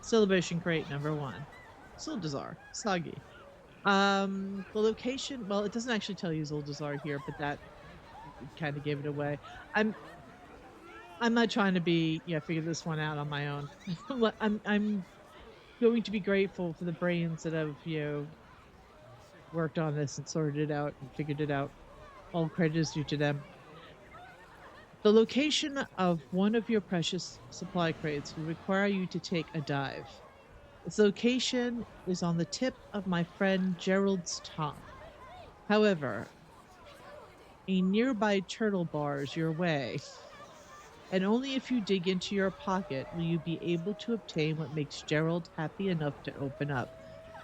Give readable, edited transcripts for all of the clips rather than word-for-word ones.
Celebration crate number 1. Zuldazar, Soggy. The location, well, it doesn't actually tell you Zuldazar here, but that kind of gave it away. I'm not trying to figure this one out on my own. I'm going to be grateful for the brains that have, worked on this and sorted it out and figured it out. All credit is due to them. The location of one of your precious supply crates will require you to take a dive. Its location is on the tip of my friend Gerald's tongue. However, a nearby turtle bars your way, and only if you dig into your pocket will you be able to obtain what makes Gerald happy enough to open up.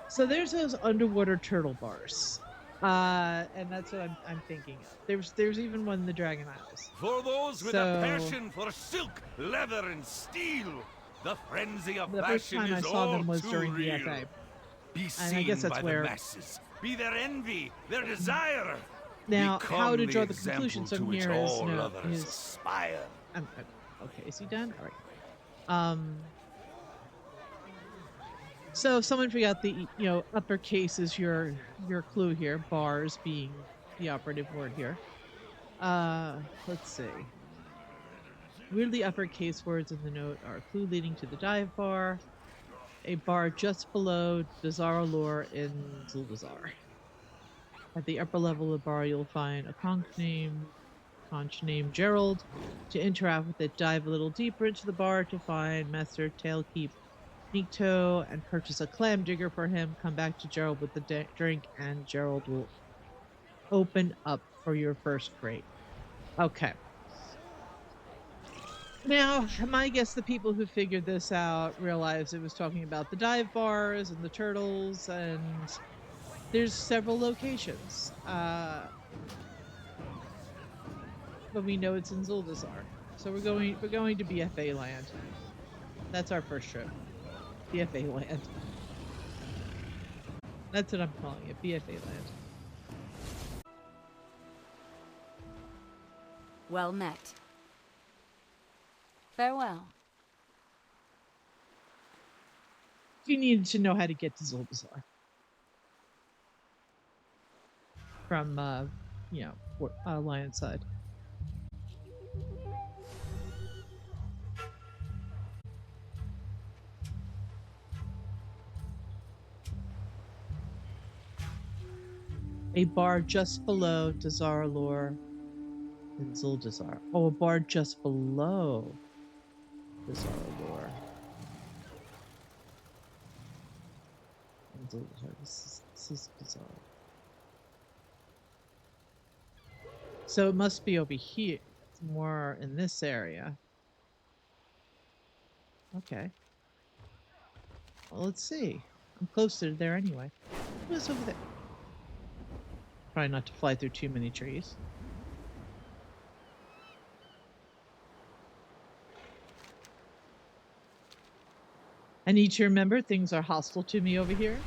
So there's those underwater turtle bars. And that's what I'm thinking of. There's even one in the Dragon Isles. For those with a So passion for silk, leather, and steel, the frenzy of the first passion time I is saw all them was too during real. BFA. Be And I guess seen that's by the where masses. Be their envy, their desire. now Become how to draw the example conclusions from to which here is all others is aspire. okay, is he done? All right. So if someone forgot the uppercase is your clue here, bars being the operative word here. Let's see. Weirdly uppercase words in the note are clue leading to the dive bar, a bar just below Dazar Allure in Zuldazar. At the upper level of the bar, you'll find a conch named Gerald. To interact with it, dive a little deeper into the bar to find Master Tailkeep Nikto and purchase a clam digger for him. Come back to Gerald with the drink, and Gerald will open up for your first crate. Okay. Now, my guess the people who figured this out realized it was talking about the dive bars and the turtles, and there's several locations. But we know it's in Zuldazar. So we're going to BFA land. That's our first trip. BFA land. That's what I'm calling it, BFA land. Well met. Farewell. You need to know how to get to Zuldazar. From Lion side. A bar just below Dazar Allure in Zuldazar. Oh, a bar just below Dazar Allure in Zuldazar. This is bizarre. So it must be over here. It's more in this area. Okay. Well, let's see. I'm closer to there anyway. What's over there? Try not to fly through too many trees. I need to remember things are hostile to me over here.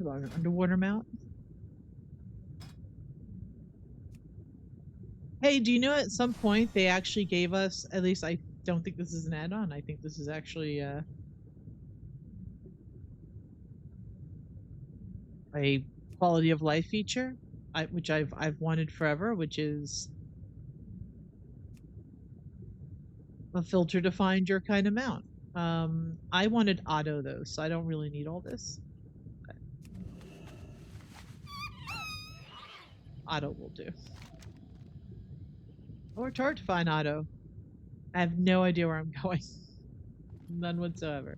About an underwater mount. Hey, do you know at some point they actually gave us, at least I don't think this is an add-on, I think this is actually a quality of life feature, which I've wanted forever, which is a filter to find your kind of mount. I wanted auto though, so I don't really need all this. But auto will do. Or it's hard to find auto. I have no idea where I'm going. None whatsoever.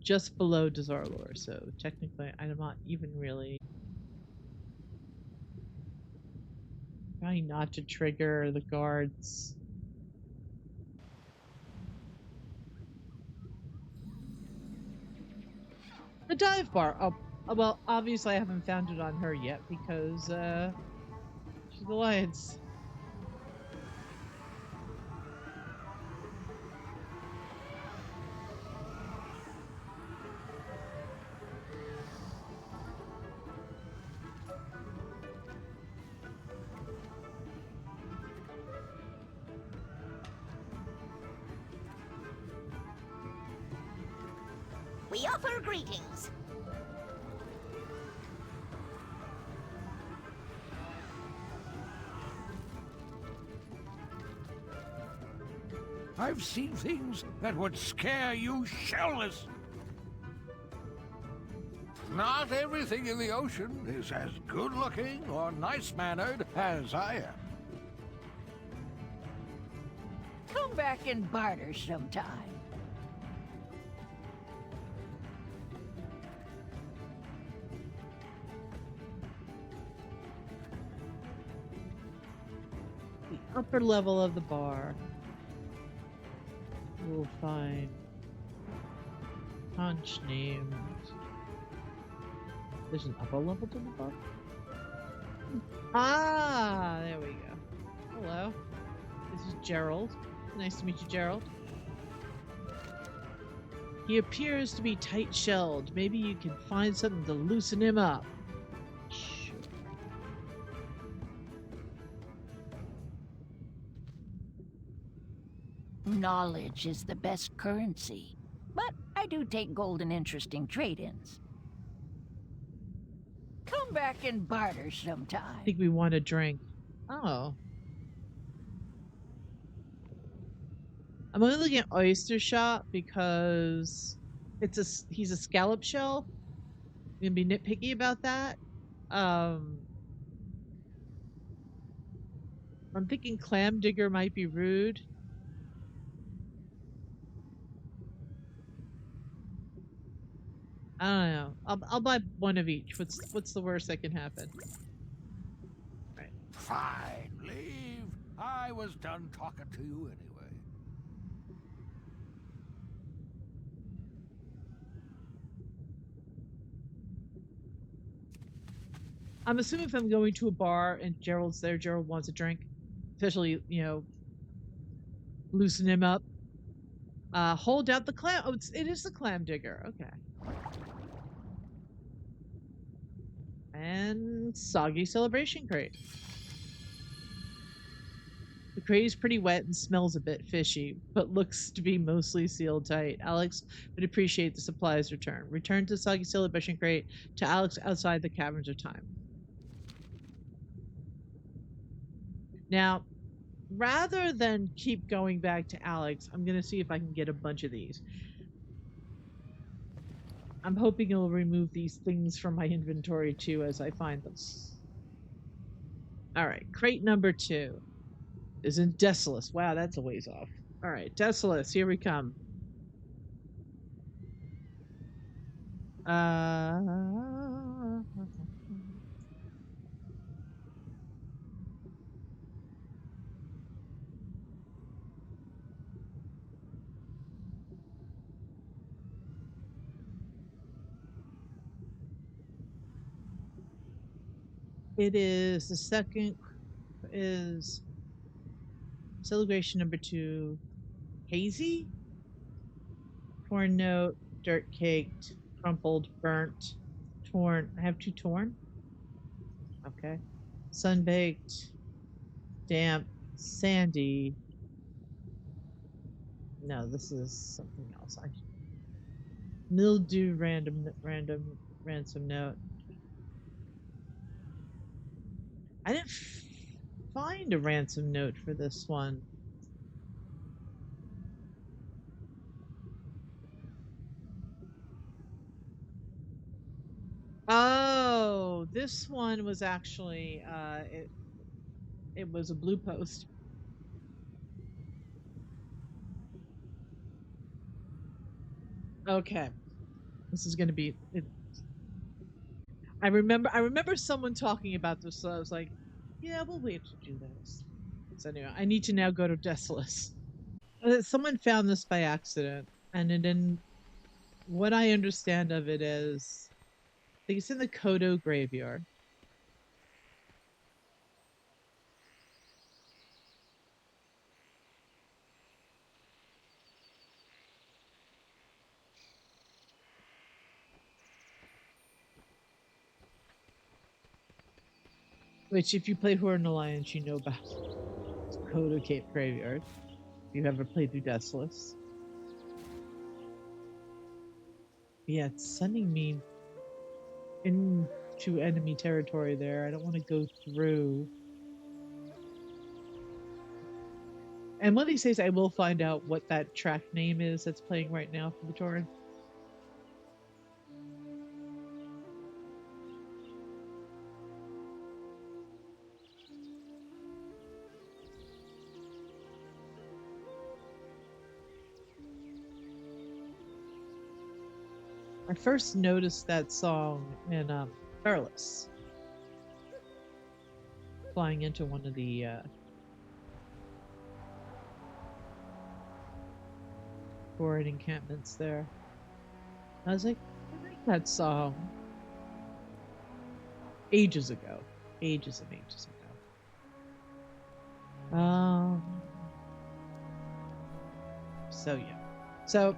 Just below Dazarlor, so technically I'm not even really trying not to trigger the guards. The dive bar. Oh, Well, obviously I haven't found it on her yet because she's alliance. We offer greetings. I've seen things that would scare you shellless. Not everything in the ocean is as good-looking or nice-mannered as I am. Come back and barter sometime. The upper level of the bar. We'll find punch names. There's an upper level to the bar. Ah, there we go. Hello. This is Gerald. Nice to meet you, Gerald. He appears to be tight-shelled. Maybe you can find something to loosen him up. Sure. Knowledge is the best currency. But I do take gold and interesting trade-ins. Come back and barter I sometime. think we want a drink. Oh. I'm only looking at oyster shop because he's a scallop shell. I'm gonna be nitpicky about that. Um, I'm thinking clam digger might be rude. I don't know. I'll buy one of each. What's the worst that can happen? Right. Fine, leave. I was done talking to you anyway. I'm assuming if I'm going to a bar and Gerald's there, Gerald wants a drink, especially loosen him up. Hold out the clam. Oh, it is the clam digger. Okay. And soggy celebration crate. The crate is pretty wet and smells a bit fishy, but looks to be mostly sealed tight. Alex would appreciate the supplies return. Return to soggy celebration crate to Alex outside the caverns of time. Now, rather than keep going back to Alex, I'm going to see if I can get a bunch of these. I'm hoping it'll remove these things from my inventory too as I find them. All right, crate number 2 is in Desolus. Wow, that's a ways off. All right, Desolus, here we come. Uh, it is the second is celebration number 2, hazy, torn note, dirt caked, crumpled, burnt, torn. I have 2 torn. Okay, sunbaked, damp, sandy. No, this is something else. Mildew, random ransom note. I didn't find a ransom note for this one. Oh, this one was actually it was a blue post. Okay. This is going to be it. I remember someone talking about this, so I was like, yeah, we'll wait to do this. So anyway, I need to now go to Desolus. Someone found this by accident, and then what I understand of it is think it's in the Kodo graveyard. Which, if you play Horde Alliance, you know about Kodo Cape Graveyard. If you ever played through Deathless. Yeah, it's sending me into enemy territory there. I don't want to go through. And one of these days, I will find out what that track name is that's playing right now for the torrent. I first noticed that song in Perilous, flying into one of the foreign encampments there. I was like, I like that song. Ages ago. Ages and ages ago. So yeah. So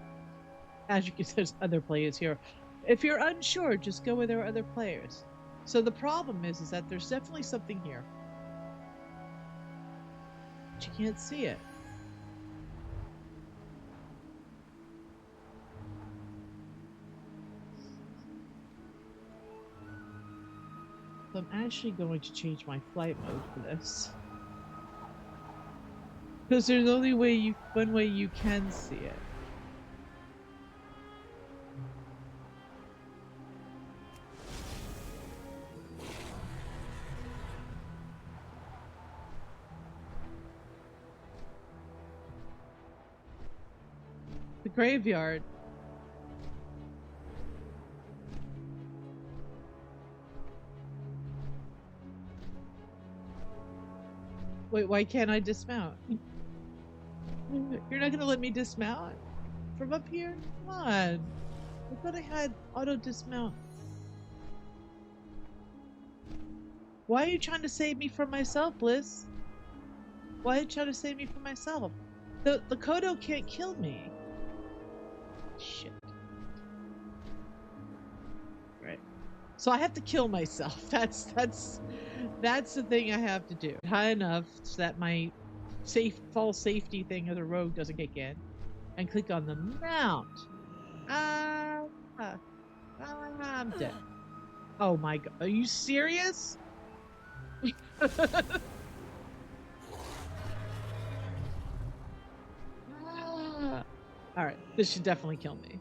as you can see, there's other players here. If you're unsure, just go where there are other players. So the problem is that there's definitely something here. But you can't see it. So I'm actually going to change my flight mode for this. Because there's only one way you can see it. The graveyard. Wait, why can't I dismount? You're not gonna let me dismount from up here? Come on. I thought I had auto dismount. Why are you trying to save me from myself, Bliss? Why are you trying to save me from myself? The Kodo can't kill me. Shit. Right. So I have to kill myself. That's the thing I have to do. High enough so that my false safety thing of the rogue doesn't kick in. And click on the mount. I'm dead. Oh my god. Are you serious? Alright, this should definitely kill me.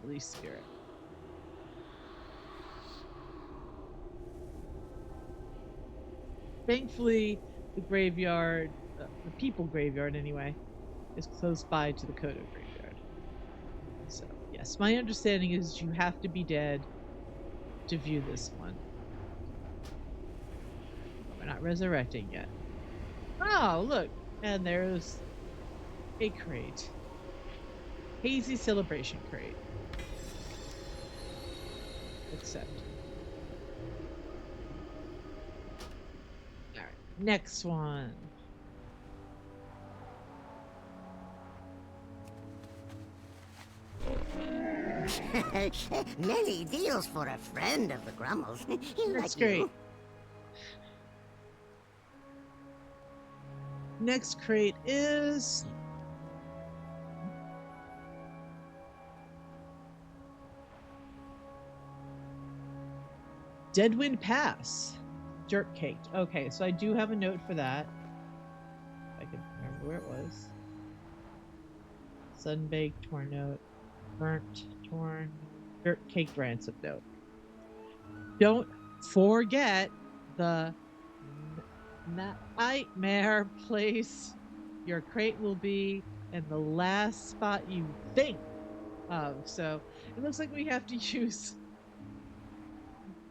Release spirit. Thankfully, the graveyard, the people graveyard anyway, is close by to the Kodo graveyard. So, yes, my understanding is you have to be dead to view this one. We're not resurrecting yet. Oh, look! And there's a crate. Hazy Celebration crate. Accept. Alright, next one. Many deals for a friend of the Grummels. That's great. Next crate is Deadwind Pass. Dirt caked. Okay, so I do have a note for that. I can remember where it was. Sunbaked, torn note. Burnt, torn, dirt caked ransom note. Don't forget the nightmare place your crate will be in the last spot you think of. So it looks like we have to use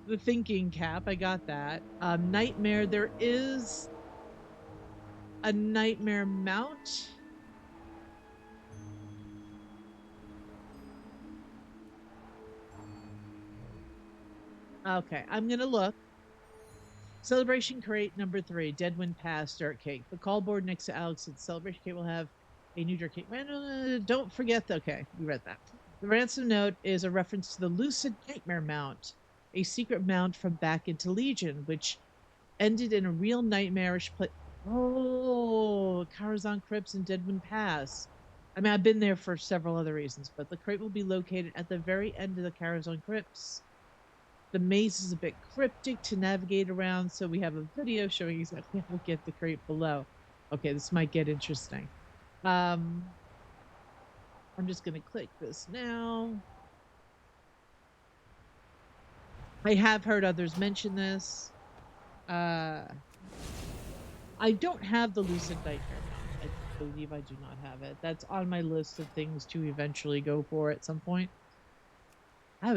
the thinking cap. I got that. Nightmare. There is a nightmare mount. Okay, I'm gonna look. Celebration crate number 3, Deadwind Pass dirt cake. The call board next to Alex's celebration cake will have a new dirt cake. Don't forget. Okay, we read that. The ransom note is a reference to the Lucid Nightmare mount, a secret mount from back into Legion, which ended in a real nightmarish place. Oh, Karazhan Crypts and Deadwind Pass. I mean, I've been there for several other reasons, but the crate will be located at the very end of the Karazhan Crypts. The maze is a bit cryptic to navigate around, so we have a video showing exactly how to get the crate below. Okay, this might get interesting. I'm just going to click this now. I have heard others mention this. I don't have the Lucid Nightmare mount. I believe I do not have it. That's on my list of things to eventually go for at some point. I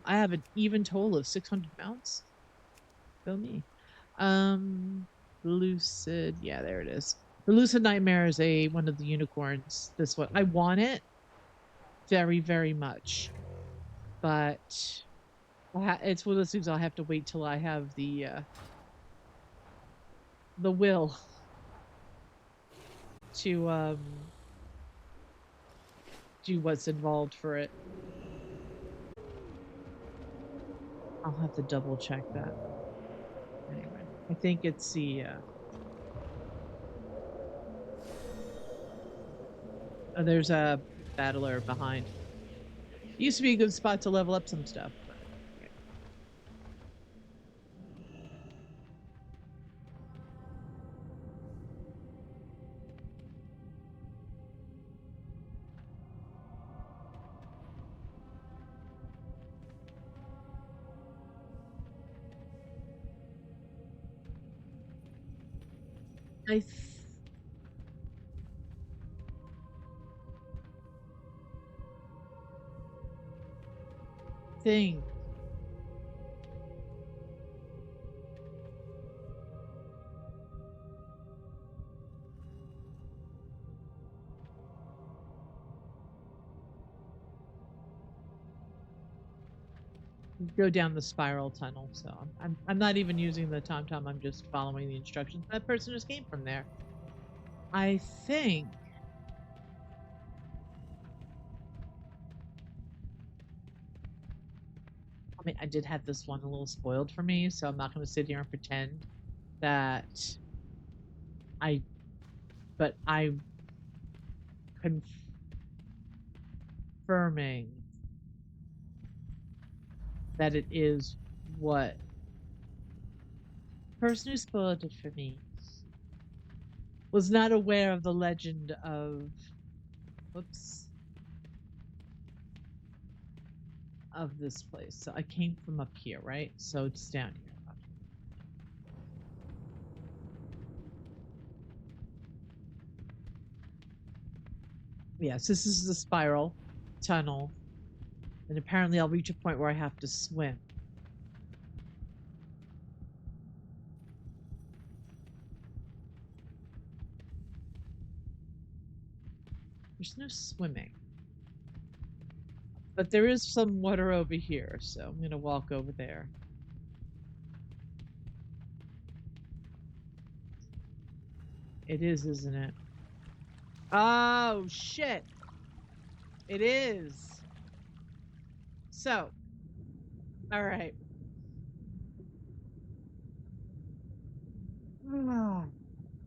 have an even total of 600 mounts. Go me. Lucid. Yeah, there it is. The Lucid Nightmare is one of the unicorns. This one. I want it very, very much. But it's one of those things I'll have to wait till I have the will to do what's involved for it. I'll have to double check that. Anyway, I think it's the oh, there's a battler behind. It used to be a good spot to level up some stuff. But, okay. I think go down the spiral tunnel. So I'm not even using the TomTom. I'm just following the instructions. That person just came from there. I think. I mean, I did have this one a little spoiled for me, so I'm not going to sit here and pretend that I. But I'm confirming that it is what person who spoiled it for me was not aware of the legend of whoops of this place. So I came from up here, right? So it's down here. Yes, this is the spiral tunnel. And apparently I'll reach a point where I have to swim. There's no swimming. But there is some water over here, so I'm going to walk over there. It is, isn't it? Oh, shit. It is. So, all right.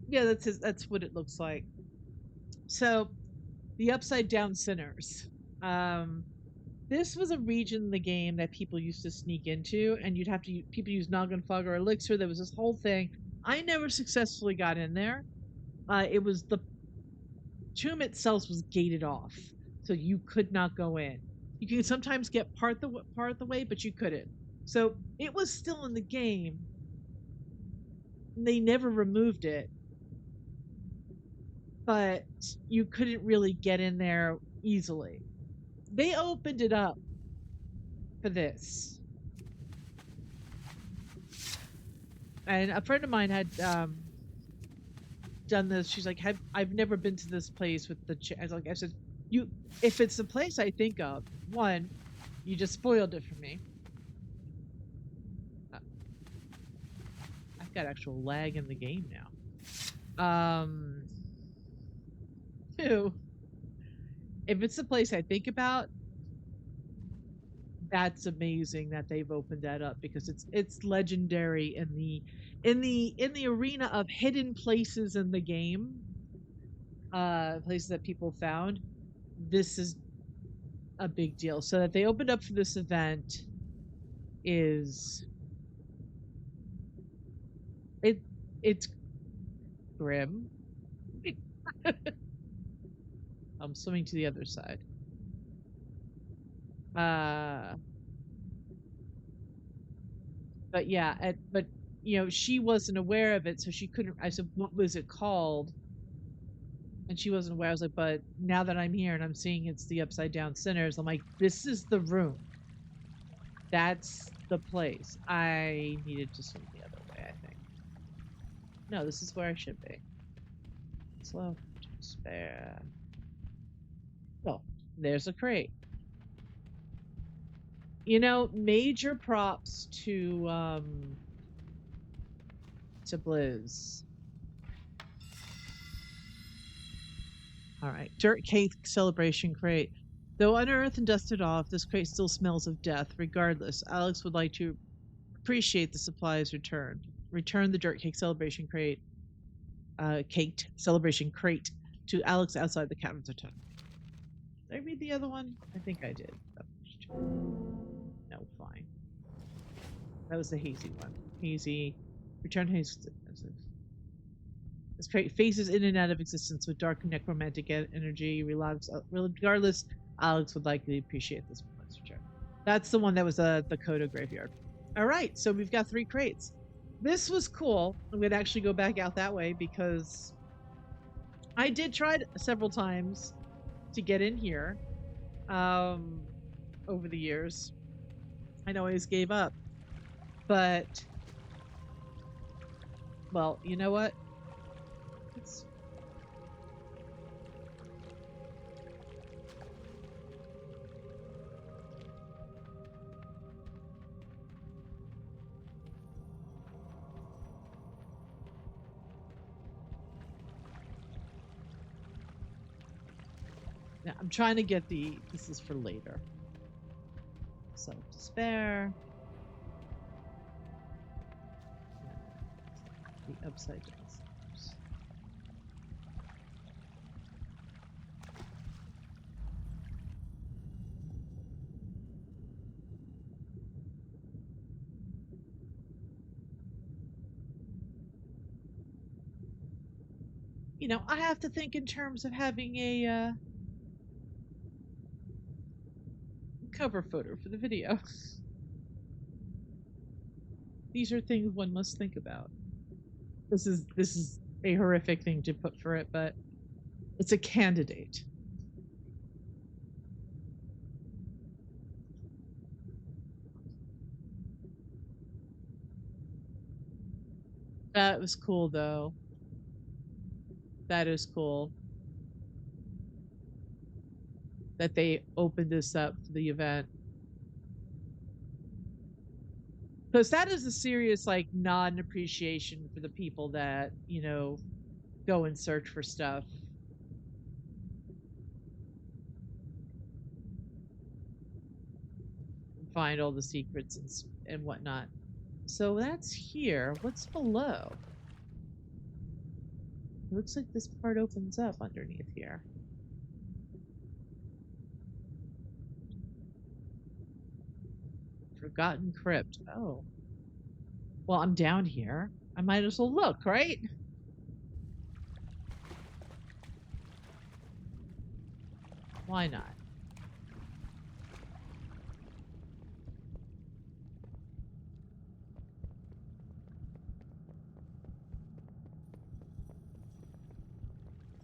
Yeah, that's what it looks like. So, the upside down sinners. This was a region in the game that people used to sneak into, and you'd have to people use Noggin Fog or Elixir. There was this whole thing. I never successfully got in there. It was the tomb itself was gated off, so you could not go in. You can sometimes get part of the way, but you couldn't. So it was still in the game. They never removed it, but you couldn't really get in there easily. They opened it up for this. And a friend of mine had done this. She's like, I've never been to this place with the I said, if it's the place I think of, one, you just spoiled it for me. got actual lag in the game now. 2, if it's the place I think about, that's amazing that they've opened that up because it's legendary in the arena of hidden places in the game, places that people found. This is a big deal. So that they opened up for this event is it it's grim. I'm swimming to the other side. Uh but yeah, but she wasn't aware of it, so she couldn't. I said, "What was it called?" And she wasn't aware. I was like, "But now that I'm here and I'm seeing it's the Upside Down Sinners, I'm like, this is the room. That's the place. I needed to swim the other way, I think. No, this is where I should be. Slow to despair. Oh, there's a crate. Major props to Blizz. All right, dirt cake celebration crate. Though unearthed and dusted off, this crate still smells of death. Regardless, Alex would like to appreciate the supplies returned. Return the dirt cake celebration crate, caked celebration crate to Alex outside the cabin's hotel. Did I read the other one? I think I did. No, fine. That was the hazy one. Hazy. Return hazy. This crate phases in and out of existence with dark necromantic energy. Regardless, Alex would likely appreciate this one's return. That's the one that was the Kodo graveyard. All right, so we've got 3 crates. This was cool. I'm going to actually go back out that way because I did try several times to get in here over the years. I always gave up. But, well, you know what? Now, I'm trying to get this is for later. Self-despair. The upside down stairs. I have to think in terms of having a cover photo for the video. These are things one must think about. This is a horrific thing to put for it, but it's a candidate. That was cool though. That is cool. That they opened this up for the event. Because that is a serious non-appreciation for the people that, go and search for stuff. And find all the secrets and whatnot. So that's here. What's below? It looks like this part opens up underneath here. Forgotten Crypt. Oh. Well, I'm down here. I might as well look, right? Why not?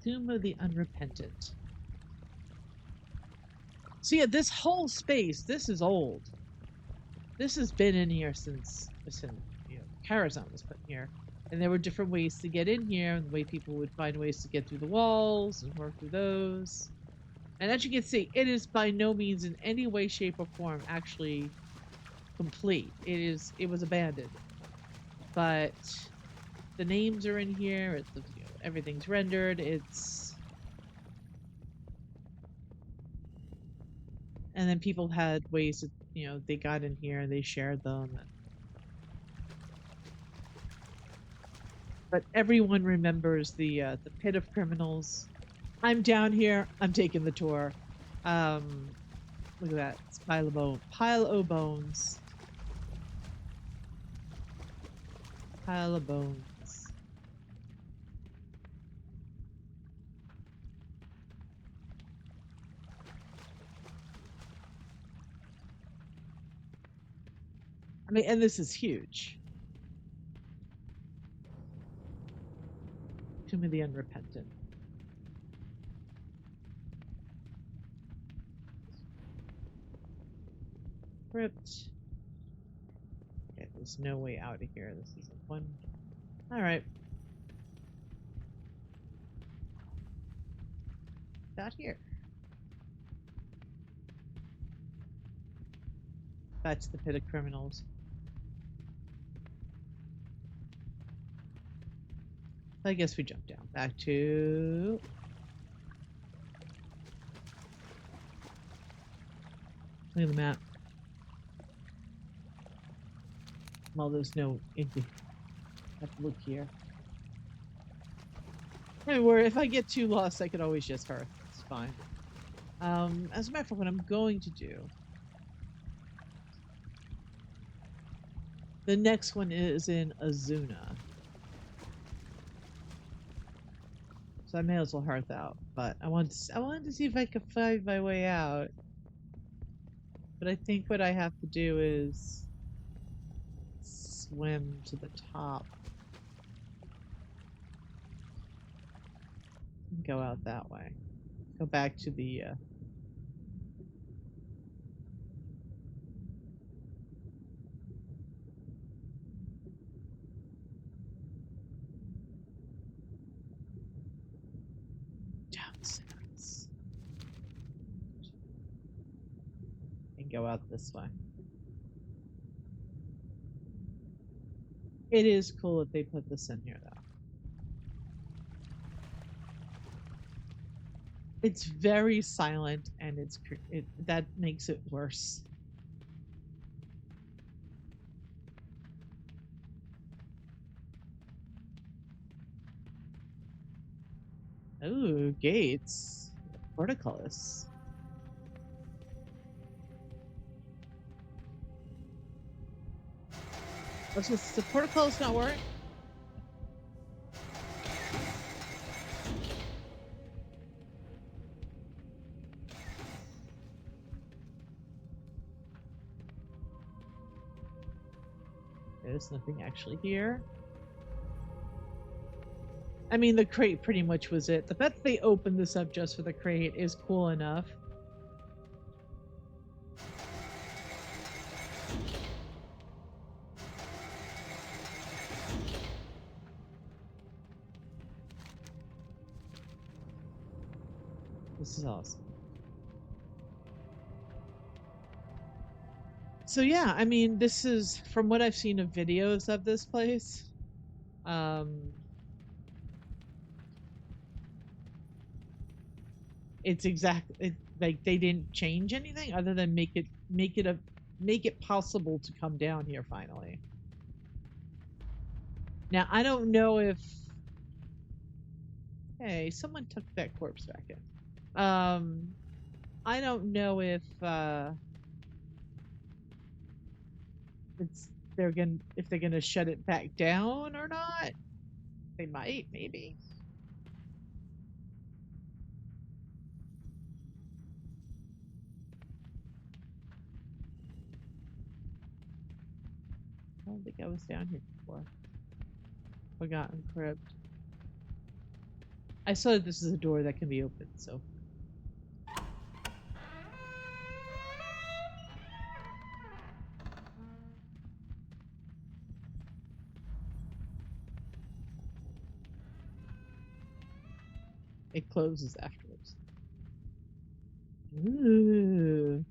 Tomb of the Unrepentant. So yeah, this whole space, this is old. This has been in here since Karazhan was put in here. And there were different ways to get in here, and the way people would find ways to get through the walls and work through those. And as you can see, it is by no means in any way, shape, or form actually complete. It was abandoned. But the names are in here. It's everything's rendered. And then people had ways that they got in here and they shared them. But everyone remembers the pit of criminals. I'm down here. I'm taking the tour. Look at that. It's pile of bones. Pile of bones. I mean, and this is huge. Tomb of the Unrepentant. Crypt. Okay, there's no way out of here. This is one. All right. Out here. That's the pit of criminals. I guess we jump down. Back to... Look at the map. Well, there's no... I have to look here. Anyway, if I get too lost, I could always just hurt. It's fine. As a matter of fact, what I'm going to do... The next one is in Azuna. So I may as well hearth out. But I wanted to see if I could find my way out. But I think what I have to do is swim to the top. And go out that way. Go back to the downstairs. And go out this way. It is cool that they put this in here, though. It's very silent, and that makes it worse. Ooh, gates. Portcullis. Oh, so the portcullis not work? There's nothing actually here. I mean, the crate pretty much was it. The fact that they opened this up just for the crate is cool enough. This is awesome. So yeah, I mean, this is from what I've seen of videos of this place. It's exactly like they didn't change anything other than make it possible to come down here finally. Now I don't know if hey, someone took that corpse back in. I don't know if if they're gonna shut it back down or not. They might, maybe. I don't think I was down here before. Forgotten Crypt. I saw that this is a door that can be opened, so. It closes afterwards. Ooh.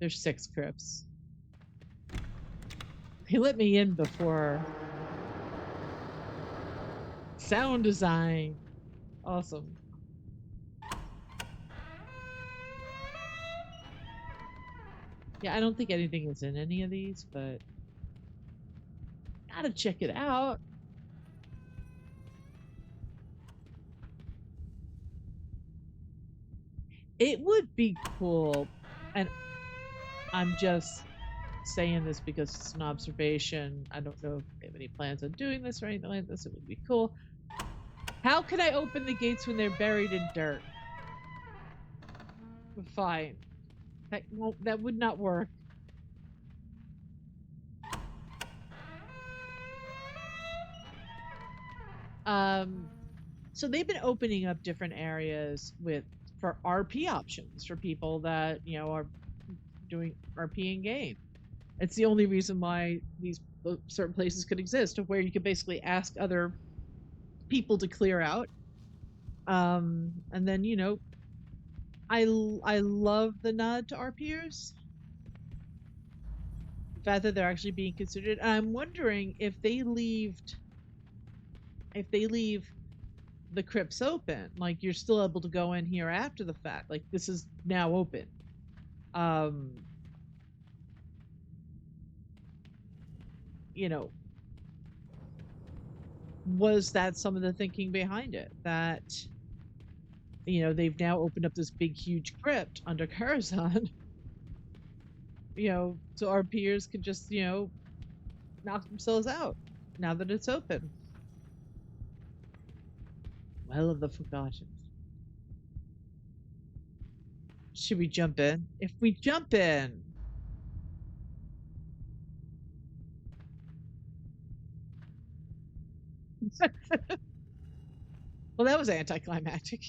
There's 6 crypts. He let me in before. Sound design. Awesome. Yeah, I don't think anything is in any of these, but gotta check it out. It would be cool, and I'm just saying this because it's an observation. I don't know if they have any plans on doing this or anything like this. It would be cool. How can I open the gates when they're buried in dirt? Fine. That would not work. So they've been opening up different areas for RP options for people that, are doing RP in game. It's the only reason why these certain places could exist, of where you could basically ask other people to clear out. And then, I love the nod to RPers. The fact that they're actually being considered. And I'm wondering if they leave the crypts open, like you're still able to go in here after the fact. Like this is now open. Um, you know, was that some of the thinking behind it? That they've now opened up this big huge crypt under Karazhan, so our peers could just, knock themselves out now that it's open. Well of the Forgotten. Should we jump in? If we jump in, well, that was anticlimactic.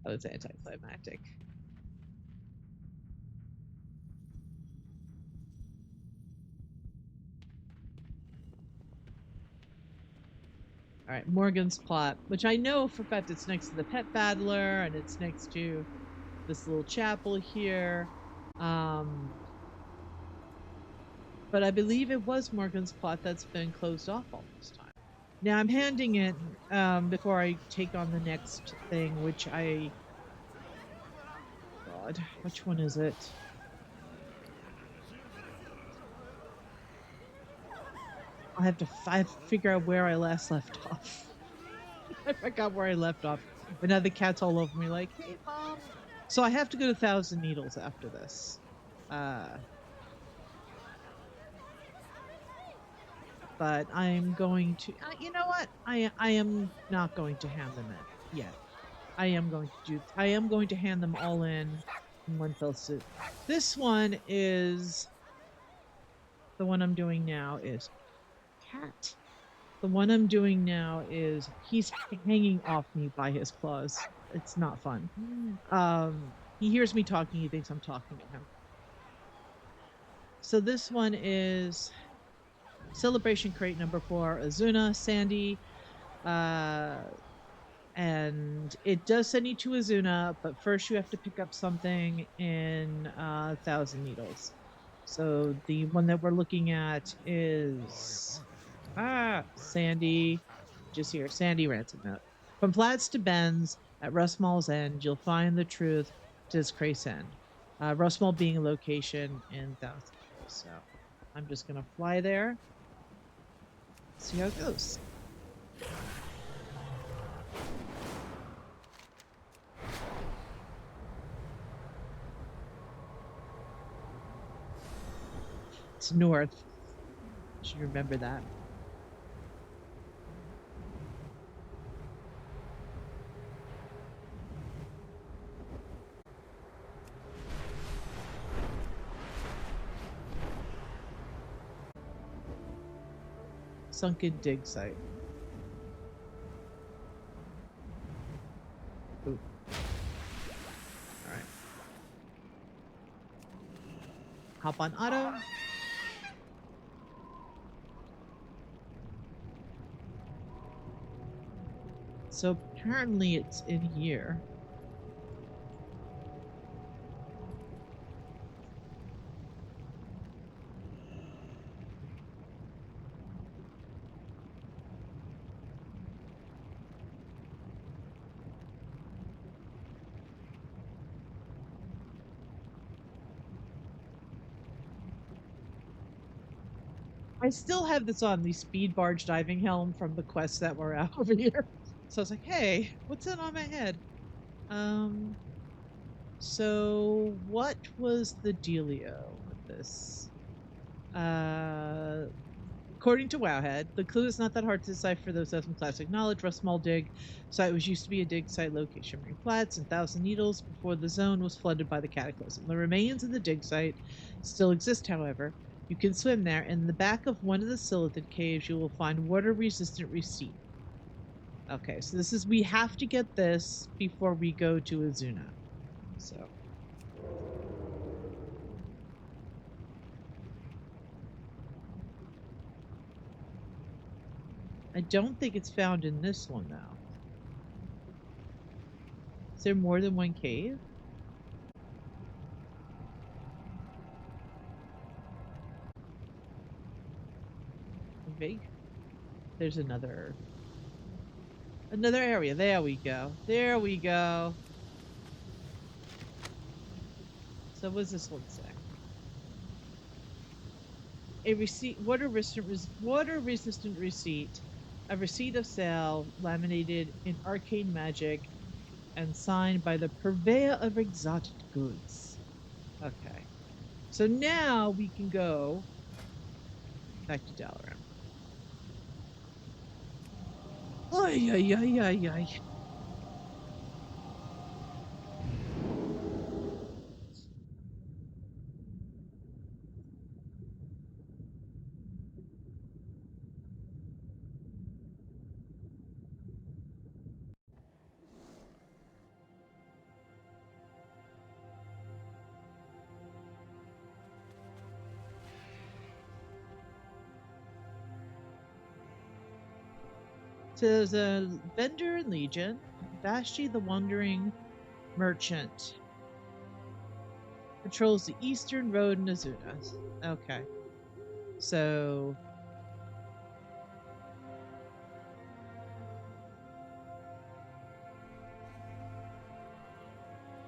That was anticlimactic. All right, Morgan's plot, which I know for a fact it's next to the pet battler and it's next to this little chapel here. But I believe it was Morgan's plot that's been closed off all this time. Now I'm handing it before I take on the next thing, which God, which one is it? I have to figure out where I last left off. I forgot where I left off. But now the cat's all over me like, hey, Mom. So I have to go to Thousand Needles after this. But I'm going to, you know what? I am not going to hand them in yet. I am going to hand them all in one fell swoop. This one is, the one I'm doing now is cat. The one I'm doing now is he's hanging off me by his claws. It's not fun. He hears me talking. He thinks I'm talking to him. So this one is Celebration Crate number 4, Azuna, Sandy, and it does send you to Azuna, but first you have to pick up something in Thousand Needles. So the one that we're looking at is Sandy, just here, Sandy Ransom Note. From Platts to Ben's at Rustmall's End, you'll find the truth to its Crace End. Rustmall being a location in Thousand Needles. So I'm just gonna fly there. See how it goes. It's north. Should remember that. Sunken dig site. Ooh. All right. Hop on auto. So apparently it's in here. I still have this on, the speed barge diving helm from the quests that were out over here. So I was like, hey, what's that on my head? So what was the dealio with this? According to Wowhead, the clue is not that hard to decipher those of some classic knowledge. Rustmall Dig site was used to be a dig site located Shimmering Flats and Thousand Needles before the zone was flooded by the cataclysm. The remains of the dig site still exist, however. You can swim there. In the back of one of the Silithid caves, you will find water-resistant receipt. Okay, so this is, we have to get this before we go to Azuna. So. I don't think it's found in this one, though. Is there more than one cave? Vague. There's another area. There we go. There we go. So what does this one say? A receipt, water resistant receipt, a receipt of sale laminated in arcane magic and signed by the purveyor of exotic goods. Okay. So now we can go back to Dalaran. Ay, ay, ay, ay, ay. So there's a vendor in Legion, Vashti the Wandering Merchant. Patrols the eastern road in Azuna. Okay. So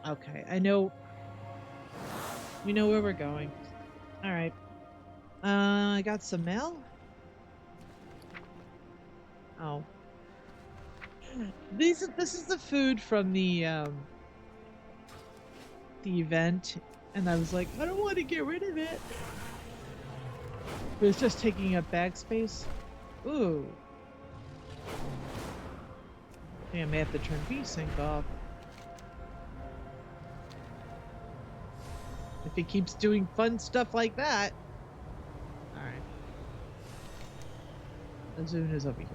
okay, I know we know where we're going. Alright. I got some mail. Oh. This is the food from the event, and I was like, I don't want to get rid of it. But it's just taking up bag space. Ooh. I think I may have to turn VSync off. If it keeps doing fun stuff like that. Alright. Azuna's over here.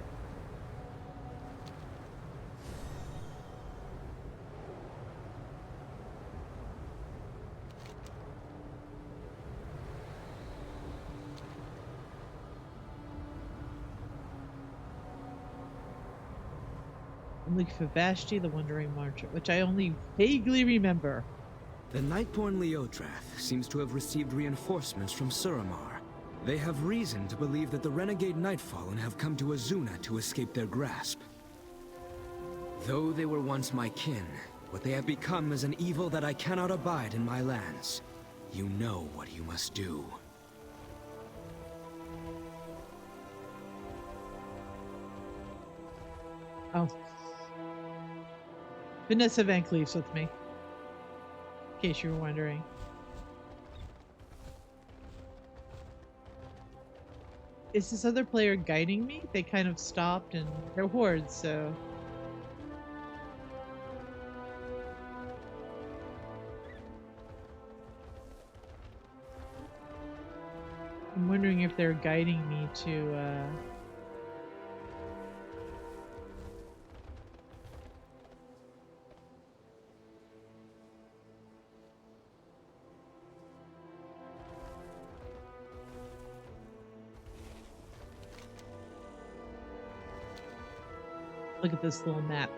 I'm looking for Vashti the Wandering Merchant, which I only vaguely remember. The Nightborn Leotrath seems to have received reinforcements from Suramar. They have reason to believe that the renegade Nightfallen have come to Azuna to escape their grasp. Though they were once my kin, what they have become is an evil that I cannot abide in my lands. You know what you must do. Oh. Vanessa Van Cleef's with me. In case you were wondering. Is this other player guiding me? They kind of stopped and they're hordes, so. I'm wondering if they're guiding me to, look at this little map.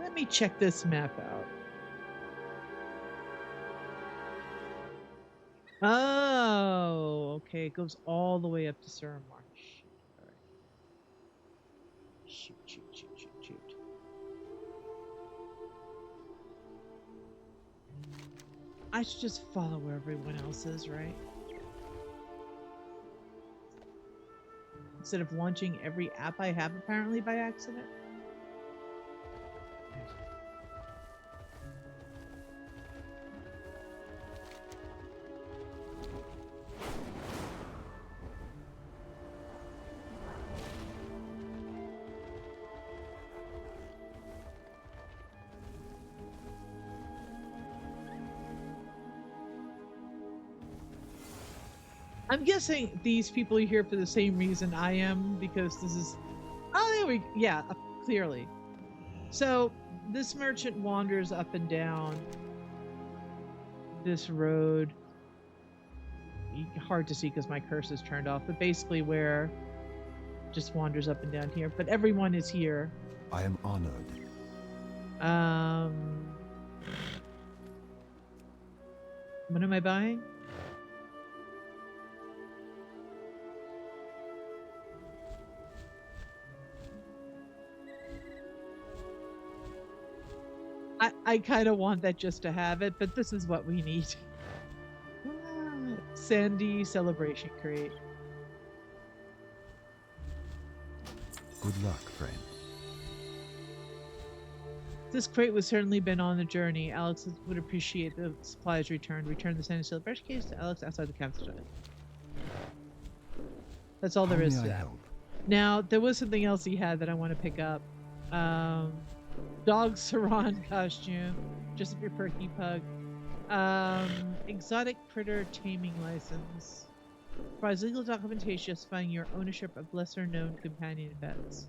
Let me check this map out. Oh, okay. It goes all the way up to Suramar. Shoot. All right. Shoot, shoot, shoot, shoot, shoot. I should just follow where everyone else is, right? instead of launching every app I have apparently by accident. I'm guessing these people are here for the same reason I am, because this is... Oh, there we... Yeah, clearly. So, this merchant wanders up and down this road. Hard to see because my curse is turned off, but basically where... Just wanders up and down here. But everyone is here. I am honored. What am I buying? I kind of want that just to have it, but this is what we need. Sandy Celebration Crate. Good luck, friend. This crate would certainly been on the journey. Alex would appreciate the supplies returned. Return the Sandy Celebration case to Alex outside the cafeteria. That's all there is to that. Now, there was something else he had that I want to pick up. Dog Saran costume, just a perky pug. Exotic critter taming license. Provides legal documentation justifying your ownership of lesser-known companion pets.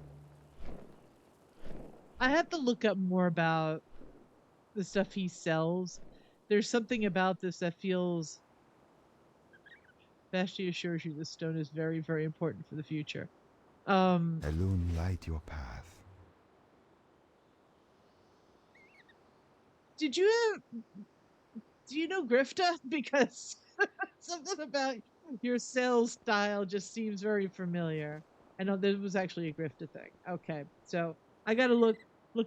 I have to look up more about the stuff he sells. There's something about this that feels... Vashti assures you this stone is very, very important for the future. Elune, light your path. Do you know Grifta? Because something about your sales style just seems very familiar. I know there was actually a Grifta thing. Okay, so I gotta look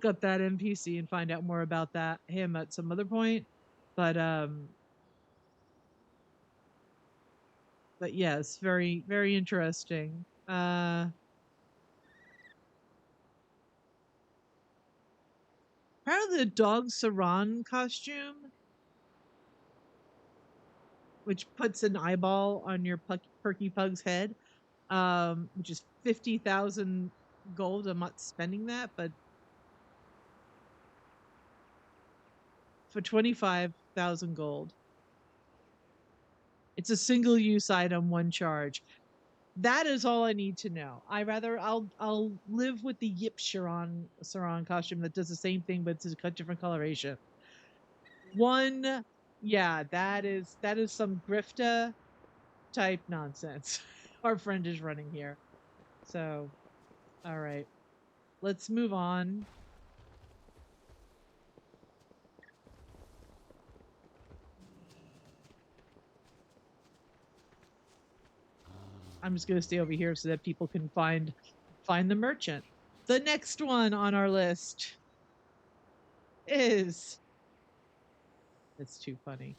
up that NPC and find out more about him at some other point. But yes, very, very interesting. Apparently the dog Saran costume, which puts an eyeball on your perky pug's head, which is 50,000 gold. I'm not spending that, but for 25,000 gold. It's a single-use item, one charge. That is all I need to know. I'll live with the Yip Saran costume that does the same thing, but it's a different coloration. Yeah, that is some Grifta type nonsense our friend is running here. So, all right, let's move on. I'm just going to stay over here so that people can find the merchant. The next one on our list is... It's too funny.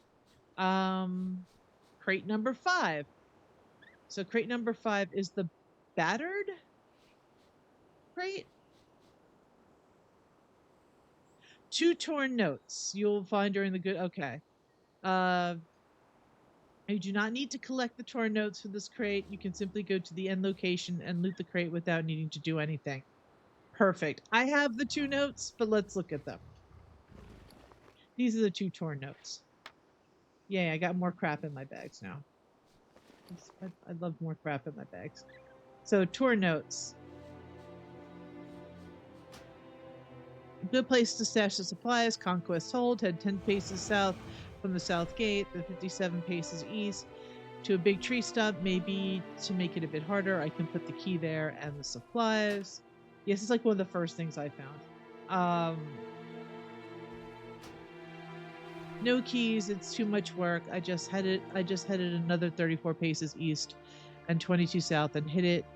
Crate number 5. So crate number 5 is the battered crate. 2 torn notes you'll find during the good... Okay. You do not need to collect the torn notes for this crate. You can simply go to the end location and loot the crate without needing to do anything. Perfect. I have the 2 notes, but let's look at them. These are the 2 torn notes. Yay, I got more crap in my bags now. I love more crap in my bags. So, torn notes. A good place to stash the supplies. Conquest Hold. Head 10 paces south from the south gate, the 57 paces east to a big tree stump. Maybe to make it a bit harder, I can put the key there and the supplies. Yes, it's like one of the first things I found. No keys, it's too much work. I just headed another 34 paces east and 22 south and hit it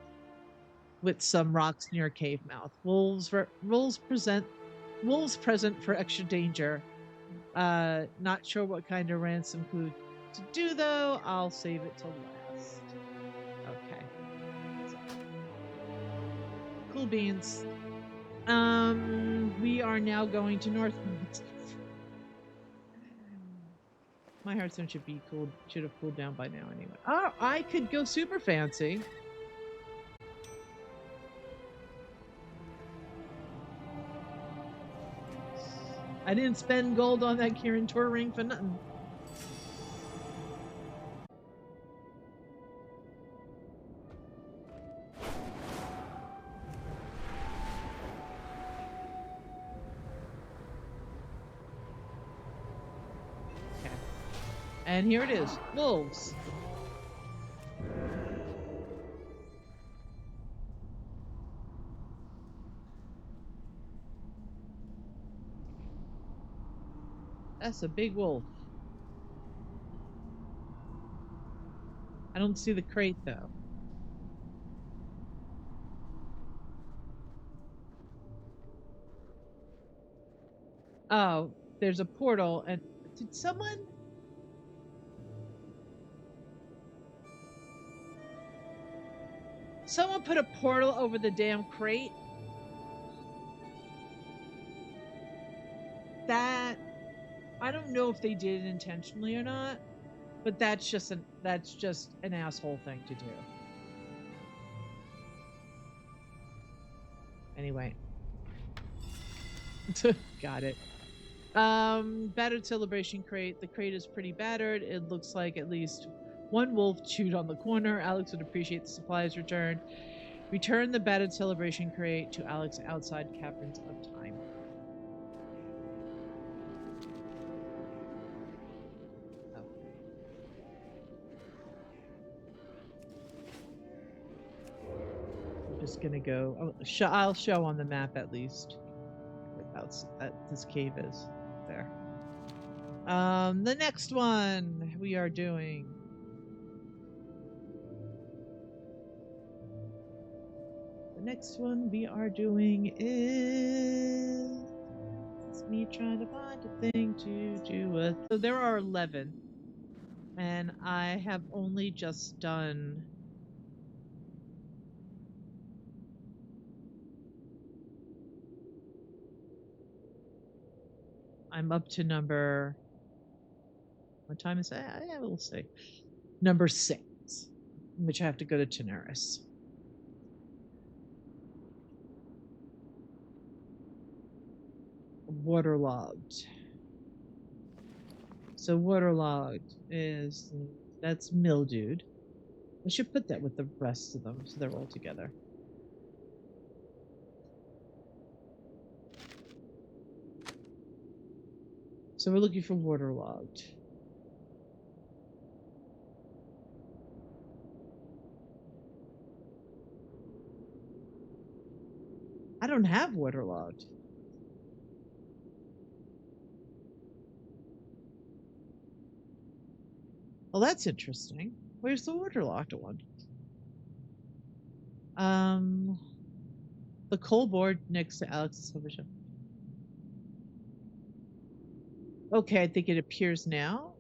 with some rocks near a cave mouth. Wolves present for extra danger. Not sure what kind of ransom food to do though. I'll save it till last. Okay. beans. We are now going to Northmont. My Hearthstone should have cooled down by now anyway. Oh, I could go super fancy. I didn't spend gold on that Kirin Tor ring for nothing. Okay. And here it is, wolves. That's a big wolf. I don't see the crate though. Oh, there's a portal, and did someone? Someone put a portal over the damn crate? That, I don't know if they did it intentionally or not, but that's just an asshole thing to do. Anyway. Got it. Battered celebration crate. The crate is pretty battered. It looks like at least one wolf chewed on the corner. Alex would appreciate the supplies returned. Return the battered celebration crate to Alex outside Caverns of Time. Oh. I'm just gonna go. I'll show on the map at least. This cave is there. The next one we are doing. The next one we are doing is me trying to find a thing to do. So there are 11, and I have only just done. I'm up to number. What time is that? Yeah, we'll see. Number 6, which I have to go to Tenaris. Waterlogged. So waterlogged is that's mildewed. I should put that with the rest of them so they're all together. So we're looking for waterlogged. I don't have waterlogged. Well, that's interesting. Where's the waterlogged one? The coal board next to Alex's publisher. Okay, I think it appears now.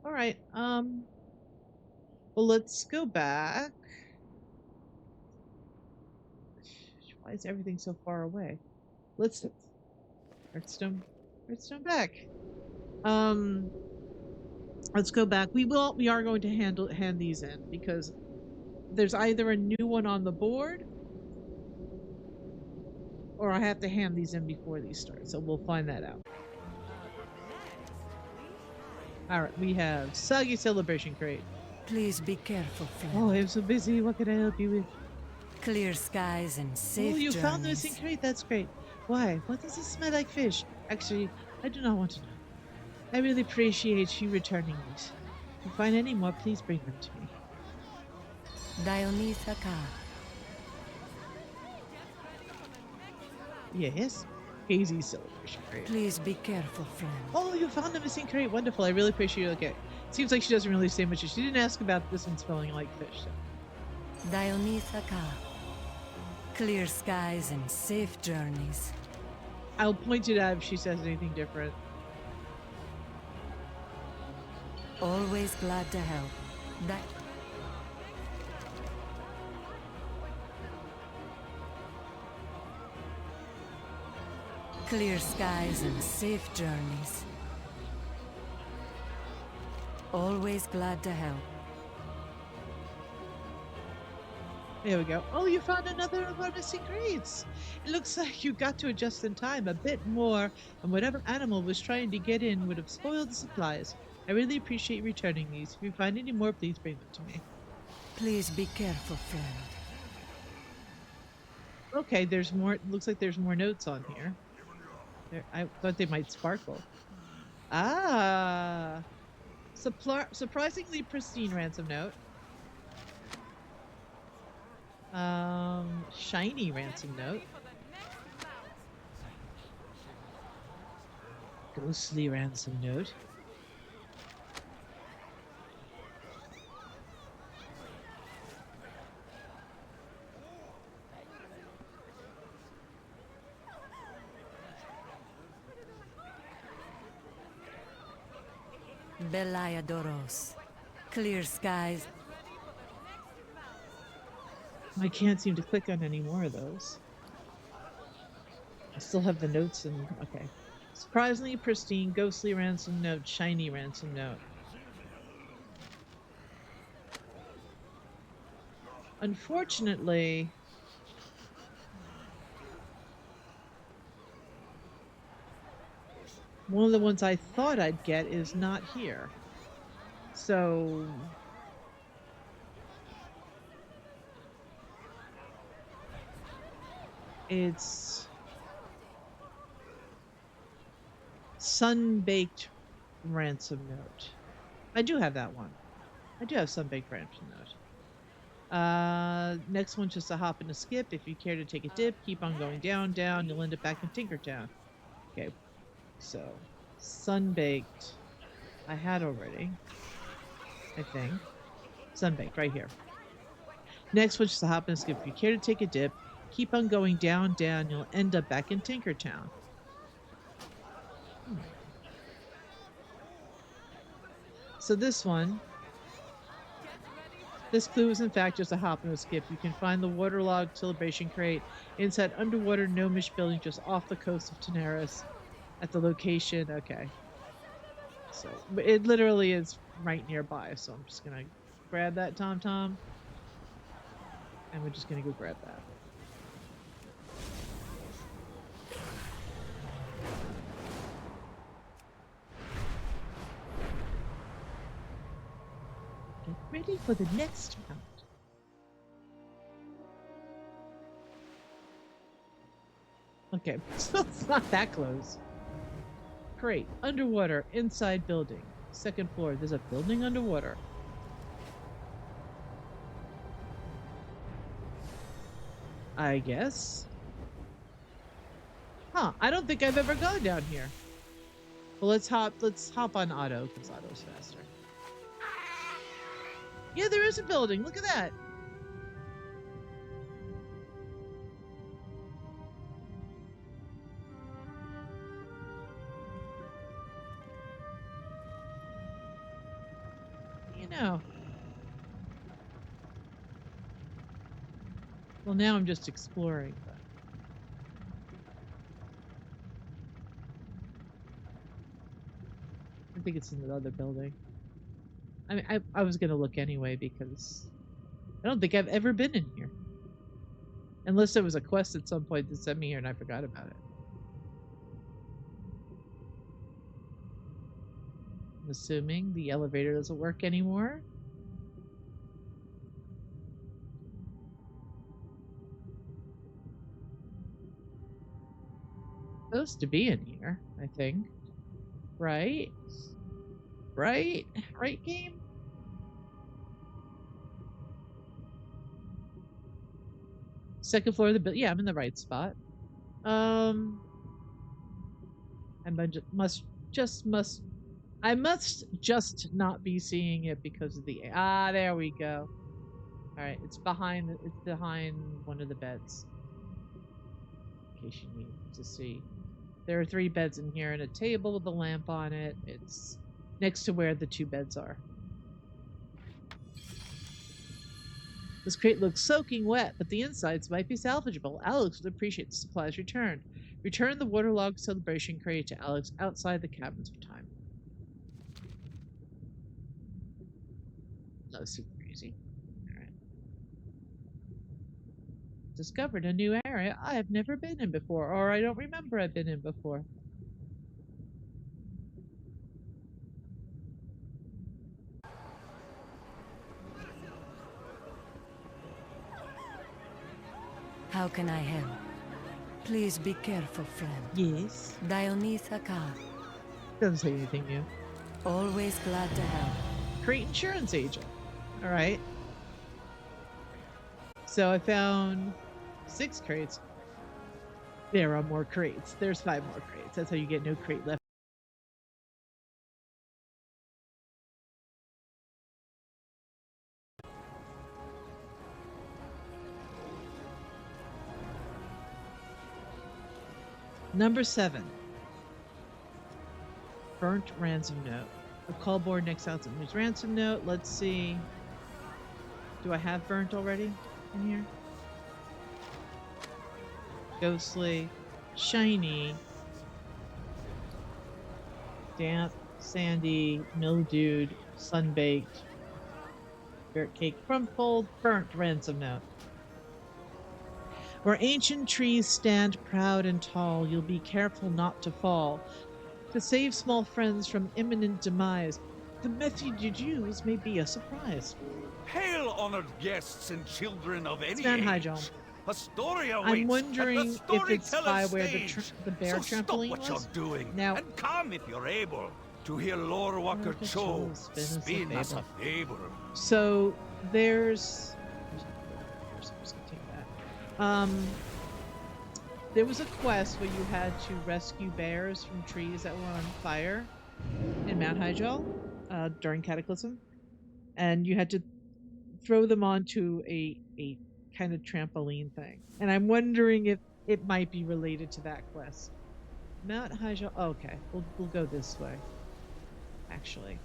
All right. Well, let's go back. Why is everything so far away? Let's Hearthstone back. Let's go back. We are going to hand these in because there's either a new one on the board or I have to hand these in before these start. So we'll find that out. All right, we have Soggy Celebration Crate. Please be careful, friend. Oh, I'm so busy. What can I help you with? Clear skies and safe you journeys. Found the missing crate. That's great. Why? What does it smell like fish? Actually, I do not want to know. I really appreciate you returning these. If you find any more, please bring them to me. Dionisa Ka. Yes. Hazy Celebration Crate. Please be careful, friend. Oh, you found the missing crate. Wonderful. I really appreciate it. Okay. Seems like she doesn't really say much. She didn't ask about this one smelling like fish. So. Dionisa Ka. Clear skies and safe journeys. I'll point it out if she says anything different. Always glad to help. Clear skies and safe journeys. Always glad to help. There we go. Oh, you found another of our missing crates. It looks like you got to it just in time. A bit more, and whatever animal was trying to get in would have spoiled the supplies. I really appreciate returning these. If you find any more, please bring them to me. Please be careful, friend. Okay, there's more. Looks like there's more notes on here. I thought they might sparkle. Ah, surprisingly pristine ransom note. Shiny ransom note. Ghostly ransom note. Belayadoros. Clear skies. I can't seem to click on any more of those. I still have the notes and okay. Surprisingly pristine, ghostly ransom note, shiny ransom note. Unfortunately, one of the ones I thought I'd get is not here. So it's sun-baked ransom note. I do have that one. I do have sun-baked ransom note. Next one's just a hop and a skip. If you care to take a dip, keep on going down, down. You'll end up back in Tinkertown. Okay, so sun-baked. I had already. I think sun-baked right here. Next one's just a hop and a skip. If you care to take a dip, keep on going down, down. You'll end up back in Tinkertown. So this one. This clue is in fact just a hop and a skip. You can find the waterlogged celebration crate inside underwater gnomish building just off the coast of Teneris at the location. Okay. So it literally is right nearby. So I'm just going to grab that Tom. And we're just going to go grab that. Get ready for the next round. Okay, so it's not that close. Great. Underwater, inside building. Second floor. There's a building underwater. I guess. Huh, I don't think I've ever gone down here. Well, let's hop on auto, because auto's faster. Yeah, there is a building. Look at that. You know. Well, now I'm just exploring. But... I think it's in the other building. I mean, I was going to look anyway because I don't think I've ever been in here. Unless there was a quest at some point that sent me here and I forgot about it. I'm assuming the elevator doesn't work anymore. Supposed to be in here, I think. Right? Right? Right, game? Second floor of the building. Yeah, I'm in the right spot. I must just not be seeing it because of the there we go. All right, it's behind one of the beds. In case you need to see. There are 3 beds in here and a table with a lamp on it. It's next to where the 2 beds are. This crate looks soaking wet, but the insides might be salvageable. Alex would appreciate the supplies returned. Return the waterlogged celebration crate to Alex outside the Caverns of Time. That was super easy. Alright. Discovered a new area I have never been in before, or I don't remember I've been in before. How can I help? Please be careful, friend. Yes. Dionetha Ka. Doesn't say anything new. Always glad to help. Crate insurance agent. Alright. So I found 6 crates. There are more crates. There's 5 more crates. That's how you get no crate left. Number 7. Burnt ransom note. A call board next out somebody's ransom note. Let's see. Do I have burnt already in here? Ghostly, shiny, damp, sandy, mildewed, sun-baked, carrot cake crumpled, burnt ransom note. Where ancient trees stand proud and tall, you'll be careful not to fall. To save small friends from imminent demise, the method you use may be a surprise. Hail, honored guests and children of any Stand high, age. John. A story awaits I'm wondering at the if it's by storyteller's where stage. the bear So stop trampoline what was. you're doing Now- and come if you're able to hear Lore Walker Walker Cho Cho spin us a spin us a fable. fable. So there's there was a quest where you had to rescue bears from trees that were on fire in Mount Hyjal during Cataclysm, and you had to throw them onto a kind of trampoline thing. And I'm wondering if it might be related to that quest. Mount Hyjal. Oh, okay, we'll go this way. Actually,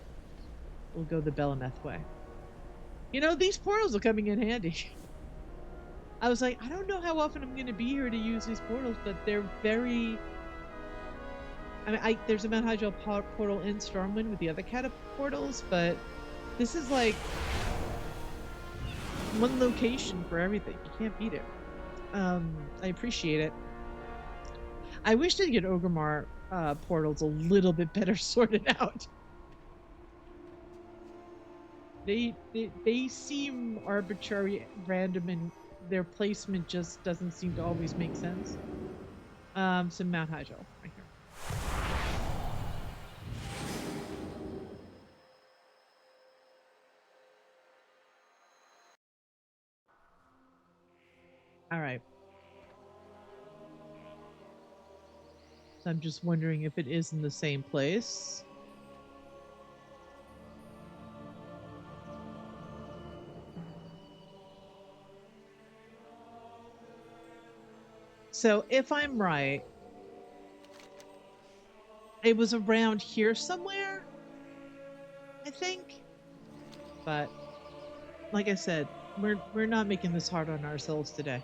we'll go the Belemeth way. You know, these portals are coming in handy. I was like, I don't know how often I'm going to be here to use these portals, but they're very... I mean, there's a Mount Hyjal portal in Stormwind with the other portals, but this is like one location for everything. You can't beat it. I appreciate it. I wish they'd get Orgrimmar portals a little bit better sorted out. They seem arbitrary, random, and their placement just doesn't seem to always make sense. So Mount Hyjal, right here. All right. So I'm just wondering if it is in the same place. So if I'm right, it was around here somewhere, I think. But like I said, we're not making this hard on ourselves today.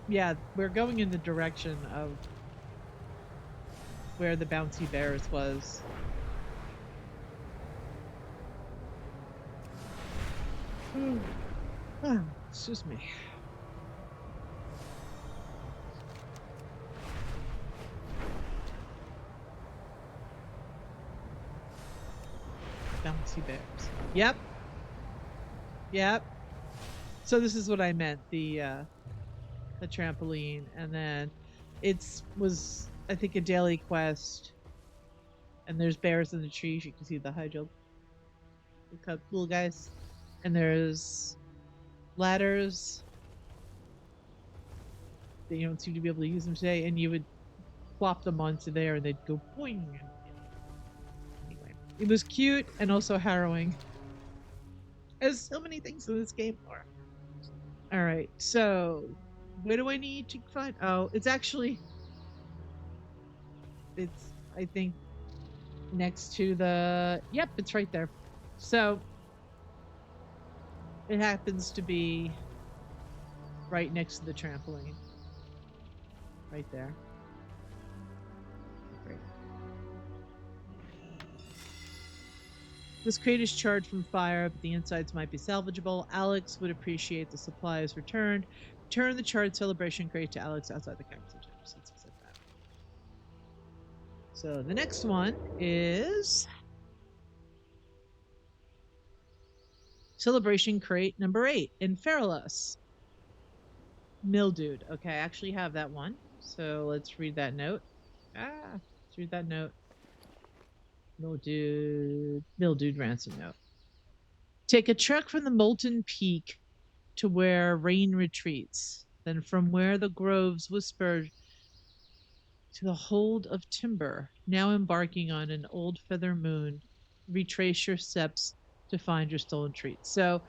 Yeah, we're going in the direction of where the bouncy bears was. Excuse me. Bouncy bears. Yep. Yep. So this is what I meant, the trampoline, and then was I think a daily quest, and there's bears in the trees. You can see the Hyjal little guys, and there's ladders that you don't seem to be able to use them today, and you would plop them onto there and they'd go boing. Anyway, it was cute and also harrowing, as so many things in this game are. All right. So, where do I need to find? Oh, it's actually it's I think next to the. Yep, it's right there. So it happens to be right next to the trampoline. Right there. Great. This crate is charged from fire, but the insides might be salvageable. Alex would appreciate the supplies returned. Return the charged celebration crate to Alex outside the capital gym. So let's accept that. So the next one is celebration crate number 8 in Feralus. Mildewed. Okay, I actually have that one. So let's read that note. Let's read that note. Mildewed ransom note. Take a trek from the molten peak to where rain retreats, then from where the groves whisper to the hold of timber, now embarking on an old feather moon, retrace your steps to find your stolen treat. So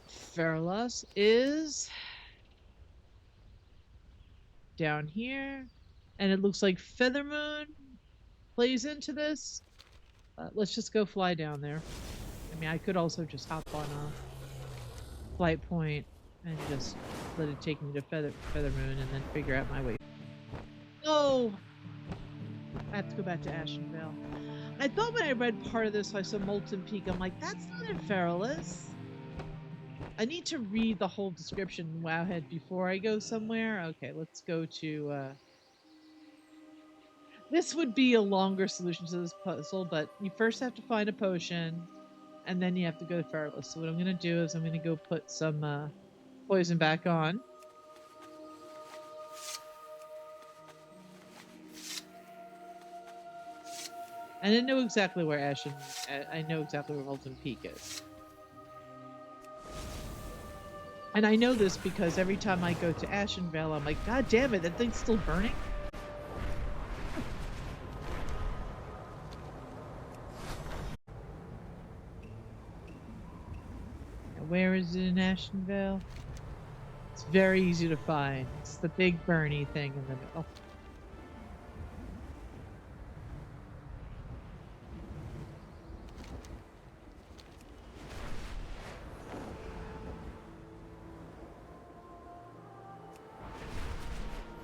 Ferlas is down here, and it looks like Feather Moon plays into this. Let's just go fly down there. I mean, I could also just hop on a flight point and just let it take me to Feather Moon and then figure out my way. Oh, I have to go back to Ashenvale. I thought when I read part of this, I saw Molten Peak. I'm like, that's not in Feralus. I need to read the whole description in Wowhead before I go somewhere. Okay, let's go to. This would be a longer solution to this puzzle, but you first have to find a potion, and then you have to go to Feralus. So what I'm going to do is I'm going to go put some poison back on. And I know exactly where I know exactly where Molten Peak is. And I know this because every time I go to Ashenvale, I'm like, God damn it, that thing's still burning? And where is it in Ashenvale? It's very easy to find. It's the big burny thing in the middle.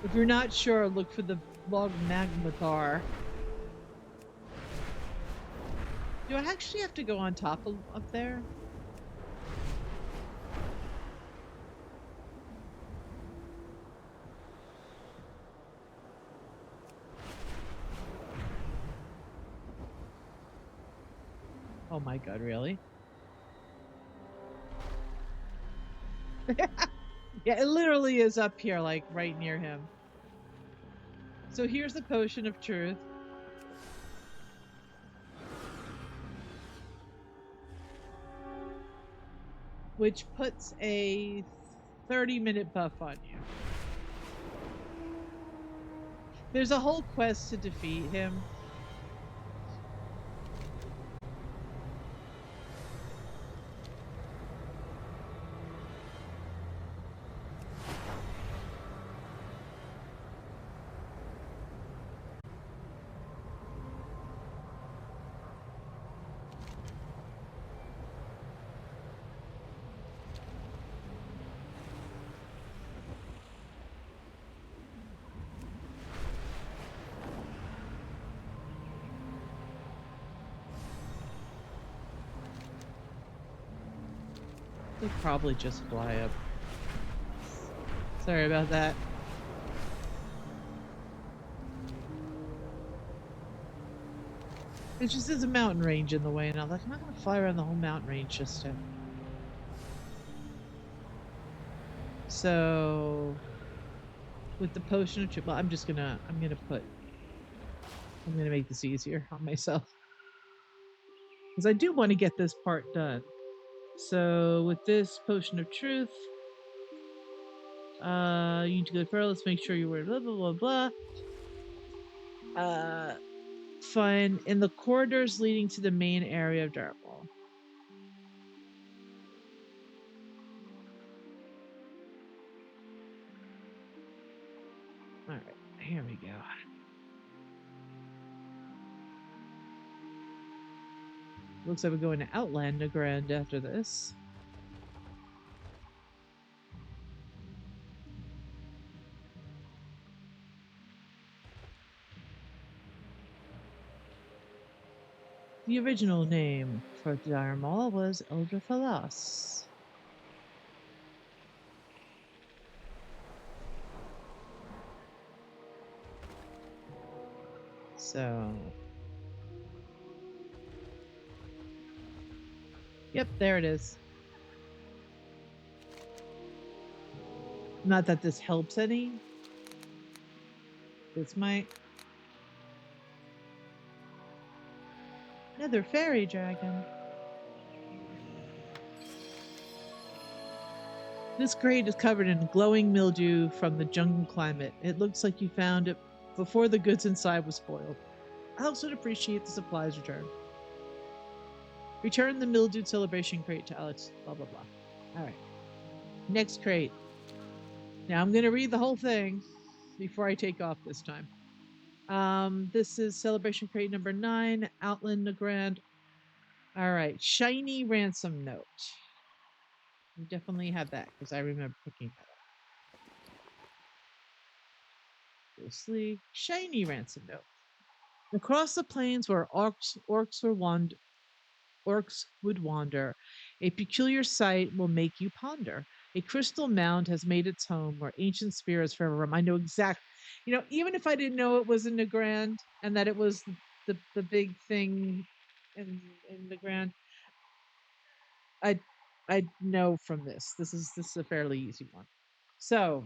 If you're not sure, look for the log magmatar. Do I actually have to go on top of up there? Oh my god, really? Yeah, it literally is up here, like right near him. So here's the potion of truth. Which puts a 30-minute buff on you. There's a whole quest to defeat him. They'll probably just fly up. Sorry about that. It's just there's a mountain range in the way, and I'm like, I'm not gonna fly around the whole mountain range just to. So with the potion of truth, well, I'm gonna make this easier on myself. Because I do want to get this part done. So with this potion of truth, you need to go further. Let's make sure you wear blah blah blah blah. Find in the corridors leading to the main area of Dartwall. we go. Looks like we're going to Outland Grand after this. The original name for Dire Maul was Eldrathalas. So, yep, there it is. Not that this helps any. This might. Another fairy dragon. This grate is covered in glowing mildew from the jungle climate. It looks like you found it before the goods inside was spoiled. I also appreciate the supplies returned. Return the mildewed celebration crate to Alex. Blah blah blah. All right. Next crate. Now I'm gonna read the whole thing before I take off this time. This is celebration crate number 9, Outland Grand. All right, shiny ransom note. You definitely have that because I remember picking that up. Mostly shiny ransom note. Across the plains where orcs would wander, a peculiar sight will make you ponder. A crystal mound has made its home where ancient spirits forever roam. I know exactly, even if I didn't know it was in the Grand and that it was the big thing in the Grand, I'd know from this. This is a fairly easy one. So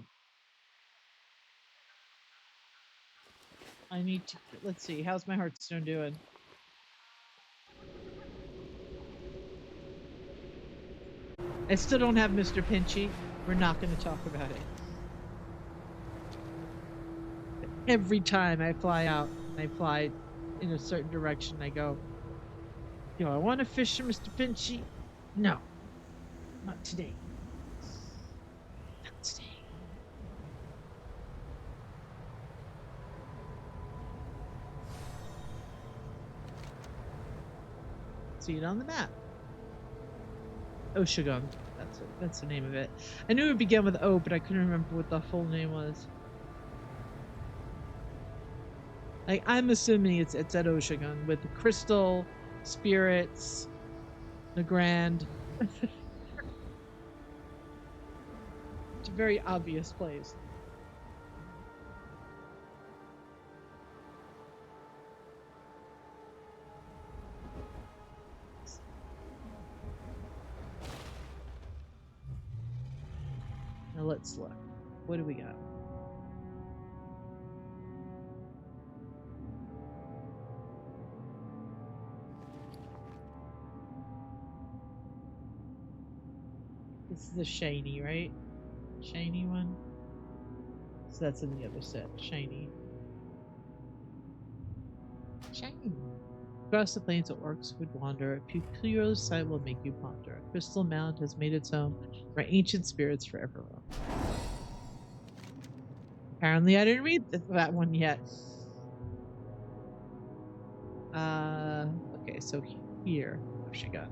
I need to, let's see, how's my Hearthstone doing? I still don't have Mr. Pinchy. We're not going to talk about it. Every time I fly out and I fly in a certain direction, I go, do I want to fish for Mr. Pinchy? No, not today. Not today. See it on the map. Oshigun. That's it. That's the name of it. I knew it began with O, but I couldn't remember what the full name was. Like, I'm assuming it's at Oshigun with the crystal, spirits, the grand. It's a very obvious place. Now let's look. What do we got? This is the shiny, right? Shiny one? So that's in the other set. Shiny. Shiny. Across the plains of orcs would wander. A peculiar sight will make you ponder. A crystal mound has made its home where ancient spirits forever roam. Apparently I didn't read that one yet. Okay, so here. What she got?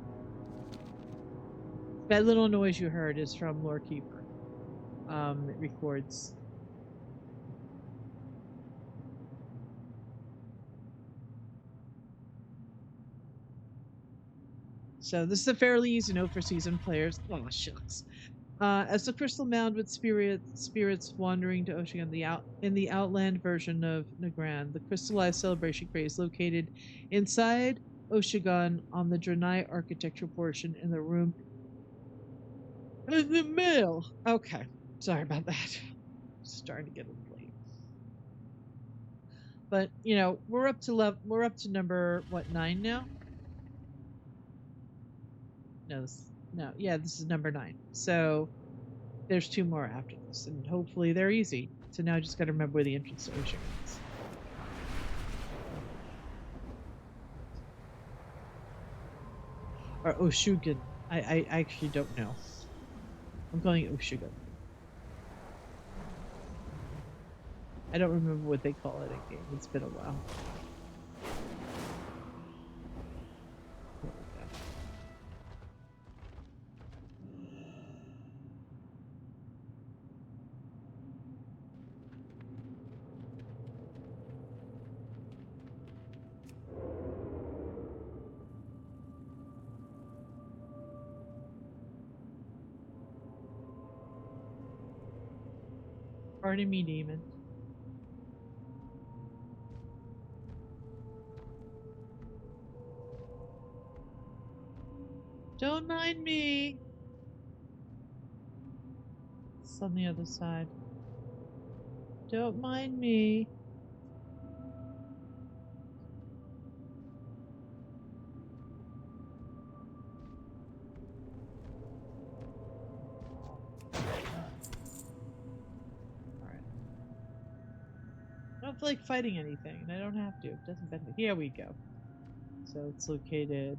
That little noise you heard is from Lore Keeper. It records. So this is a fairly easy note for seasoned players. Oh shucks. As the crystal mound with spirits wandering to Ocean in the Outland version of Nagrand, the crystallized celebration crate is located inside Oshigun on the Draenei architecture portion in the room in the middle. Okay, sorry about that. Starting to get a little late. But we're up to number what, 9 now? No, yeah, this is number 9. So there's 2 more after this, and hopefully they're easy. So now I just got to remember where the entrance to Ocean is. Or Oshugan. I actually don't know. I'm calling it Oshugan. I don't remember what they call it in game. It's been a while. There we go. Pardon me, demon. Don't mind me. It's on the other side. Don't mind me. Alright. I don't feel like fighting anything, and I don't have to. It doesn't benefit. Here we go. So it's located.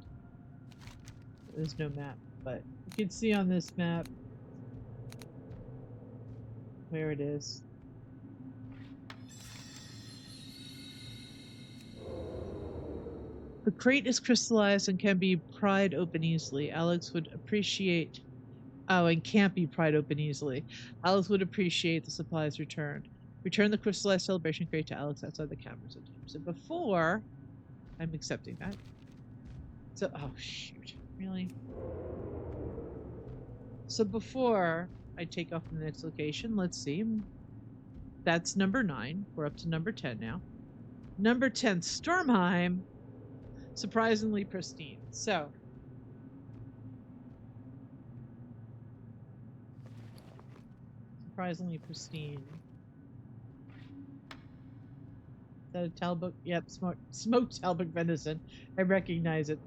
There's no map, but you can see on this map where it is. The crate is crystallized and can be pried open easily. Alex would appreciate. Oh, and can't be pried open easily. Alex would appreciate the supplies returned. Return the crystallized celebration crate to Alex outside the cameras. So before, I'm accepting that. So, oh shoot, really? So before I take off to the next location, let's see. That's number 9. We're up to number 10 now. Number 10, Stormheim. Surprisingly pristine. So, surprisingly pristine. Is that a Talbot? Yep, smoked Talbot venison. I recognize it.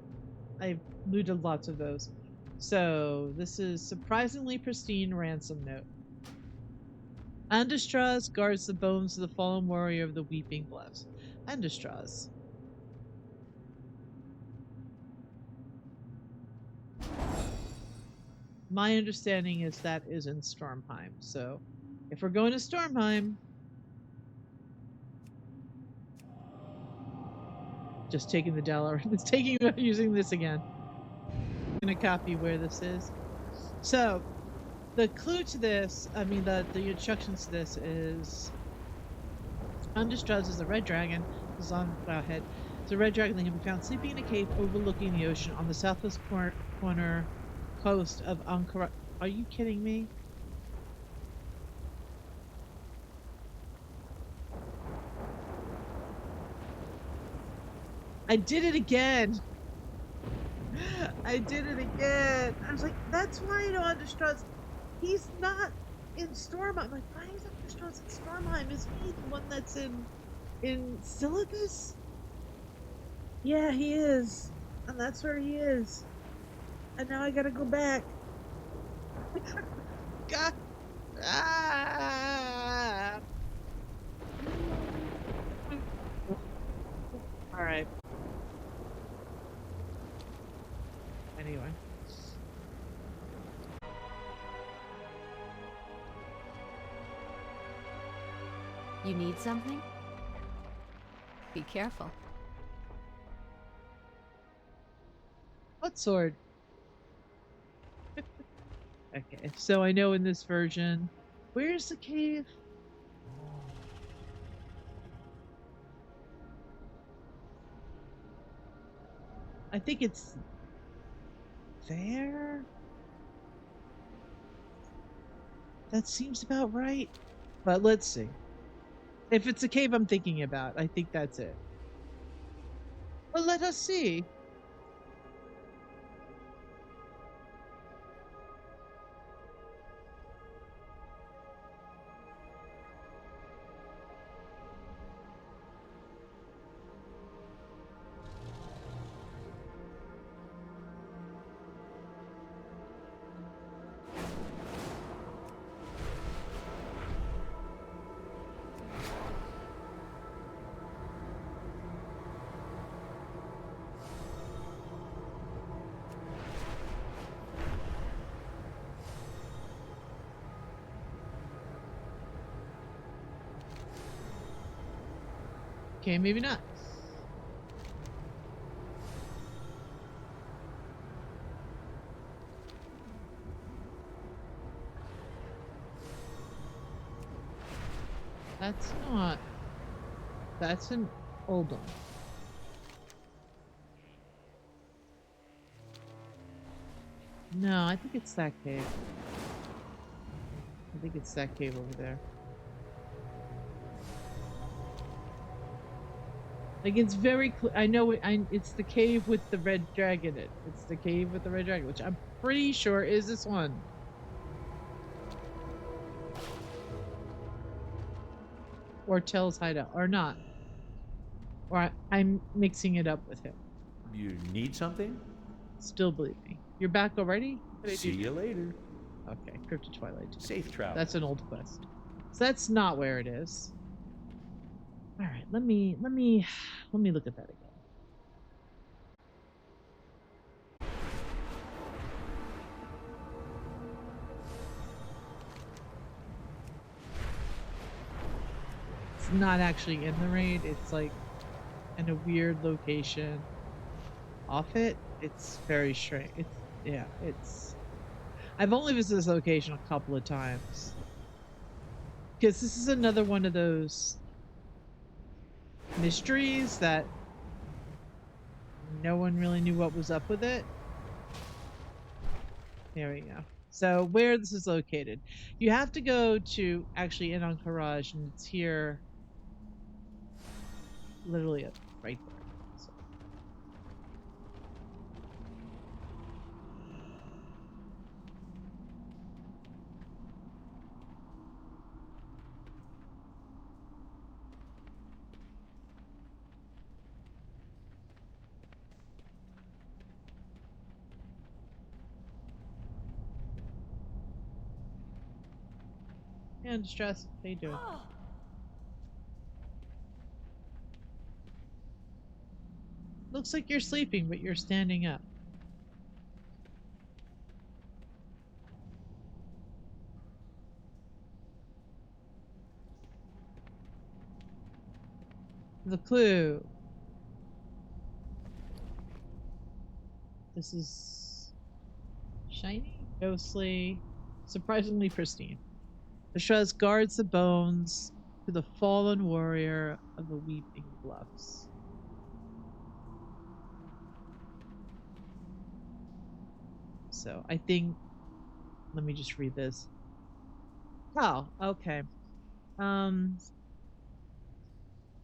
I've looted lots of those. So, this is surprisingly pristine ransom note. Andestraz guards the bones of the fallen warrior of the Weeping Bluffs. Andestraz. My understanding is that is in Stormheim. So, if we're going to Stormheim, just taking the Dalaran. It's using this again. I'm gonna copy where this is. So, the clue to this, I mean, the instructions to this is Undistraz is a red dragon. This is on Wowhead. It's a red dragon that can be found sleeping in a cave overlooking the ocean on the southwest corner coast of Ankara. Are you kidding me? I did it again. I did it again. I was like, that's why I know Undistraz. He's not in Stormheim. I'm like, why is Undistraz in Stormheim? Is he the one that's in Silicus? Yeah, he is. And that's where he is. And now I gotta go back. God. Ah. All right. Anyway. You need something? Be careful. What sword? Okay, so I know in this version, where's the cave? I think it's there. That seems about right. But let's see. If it's a cave I'm thinking about, I think that's it. Well, let us see. Okay, maybe not. That's not. That's an Oldham. No, I think it's that cave. I think it's that cave over there. Like, it's very clear. I know it's the cave with the red dragon in it. It's the cave with the red dragon, which I'm pretty sure is this one. Or Tell's hideout, or not. Or I'm mixing it up with him. You need something? Still believe me. You're back already? What did I See do? you later. Okay, Crypt of Twilight. Safe travel. That's an old quest. So that's not where it is. All right, let me look at that again. It's not actually in the raid. It's like in a weird location off it. It's very strange. It's I've only visited this location a couple of times. Because this is another one of those mysteries that no one really knew what was up with it. There we go. So where this is located, you have to go to actually in on Garage, and it's here, literally right there. So. Yeah, Distress. How you doing? Looks like you're sleeping, but you're standing up. The clue. This is shiny, ghostly, surprisingly pristine. The shrubs guards the bones to the fallen warrior of the Weeping Bluffs. So I think, let me just read this. Oh, okay. You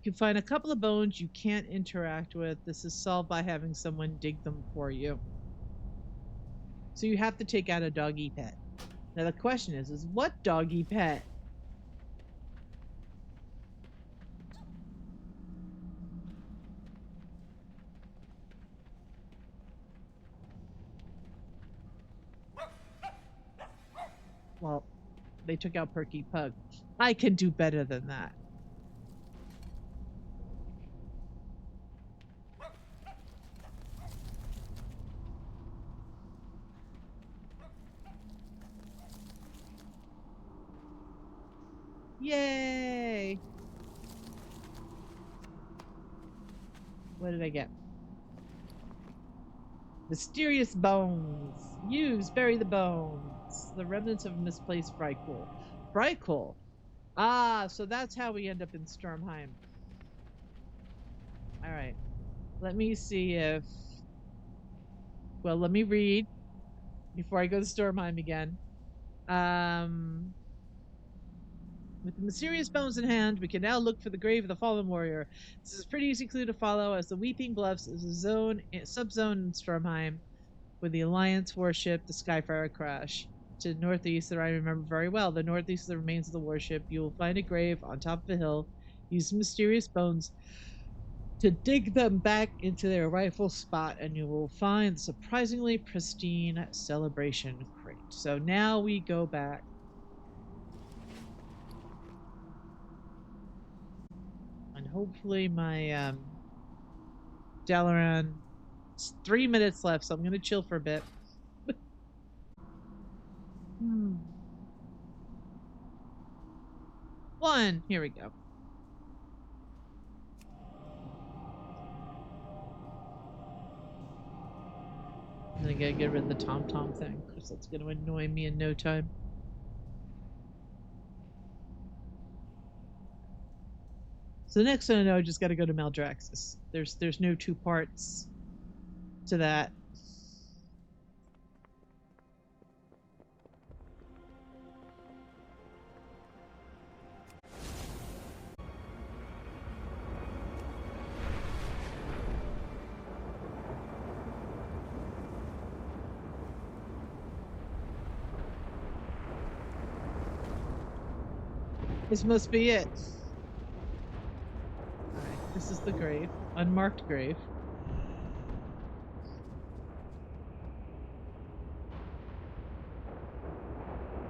can find a couple of bones you can't interact with. This is solved by having someone dig them for you. So you have to take out a doggy pet. Now the question is what doggy pet? Well, they took out Perky Pug. I can do better than that. Yay! What did I get? Mysterious bones. Use, bury the bones. The remnants of misplaced Frycool. Frycool? Ah, so that's how we end up in Sturmheim. Alright. Let me see if... Well, let me read before I go to Sturmheim again. With the mysterious bones in hand, we can now look for the grave of the fallen warrior. This is a pretty easy clue to follow, as the Weeping Bluffs is a subzone in Sturmheim, where the Alliance warship, the Skyfire, crash. To the northeast, that I remember very well. The northeast of the remains of the warship, you will find a grave on top of a hill. Use mysterious bones to dig them back into their rightful spot, and you will find the surprisingly pristine celebration crate. So now we go back. And hopefully my Dalaran. It's 3 minutes left, so I'm gonna chill for a bit. One. Here we go. And I gotta get rid of the tom-tom thing, because that's gonna annoy me in no time. So the next thing I know, I just gotta go to Maldraxxus. There's no two parts to that. This must be it. Alright, this is the grave. Unmarked grave.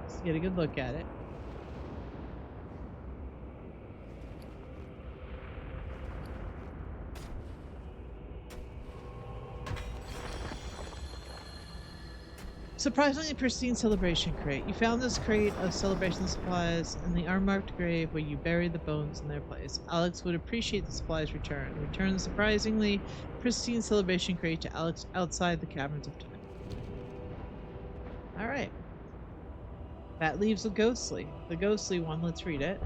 Let's get a good look at it. Surprisingly pristine celebration crate. You found this crate of celebration supplies in the unmarked grave where you buried the bones in their place. Alex would appreciate the supplies return. Return the surprisingly pristine celebration crate to Alex outside the caverns of time. Alright. That leaves the ghostly. The ghostly one, let's read it.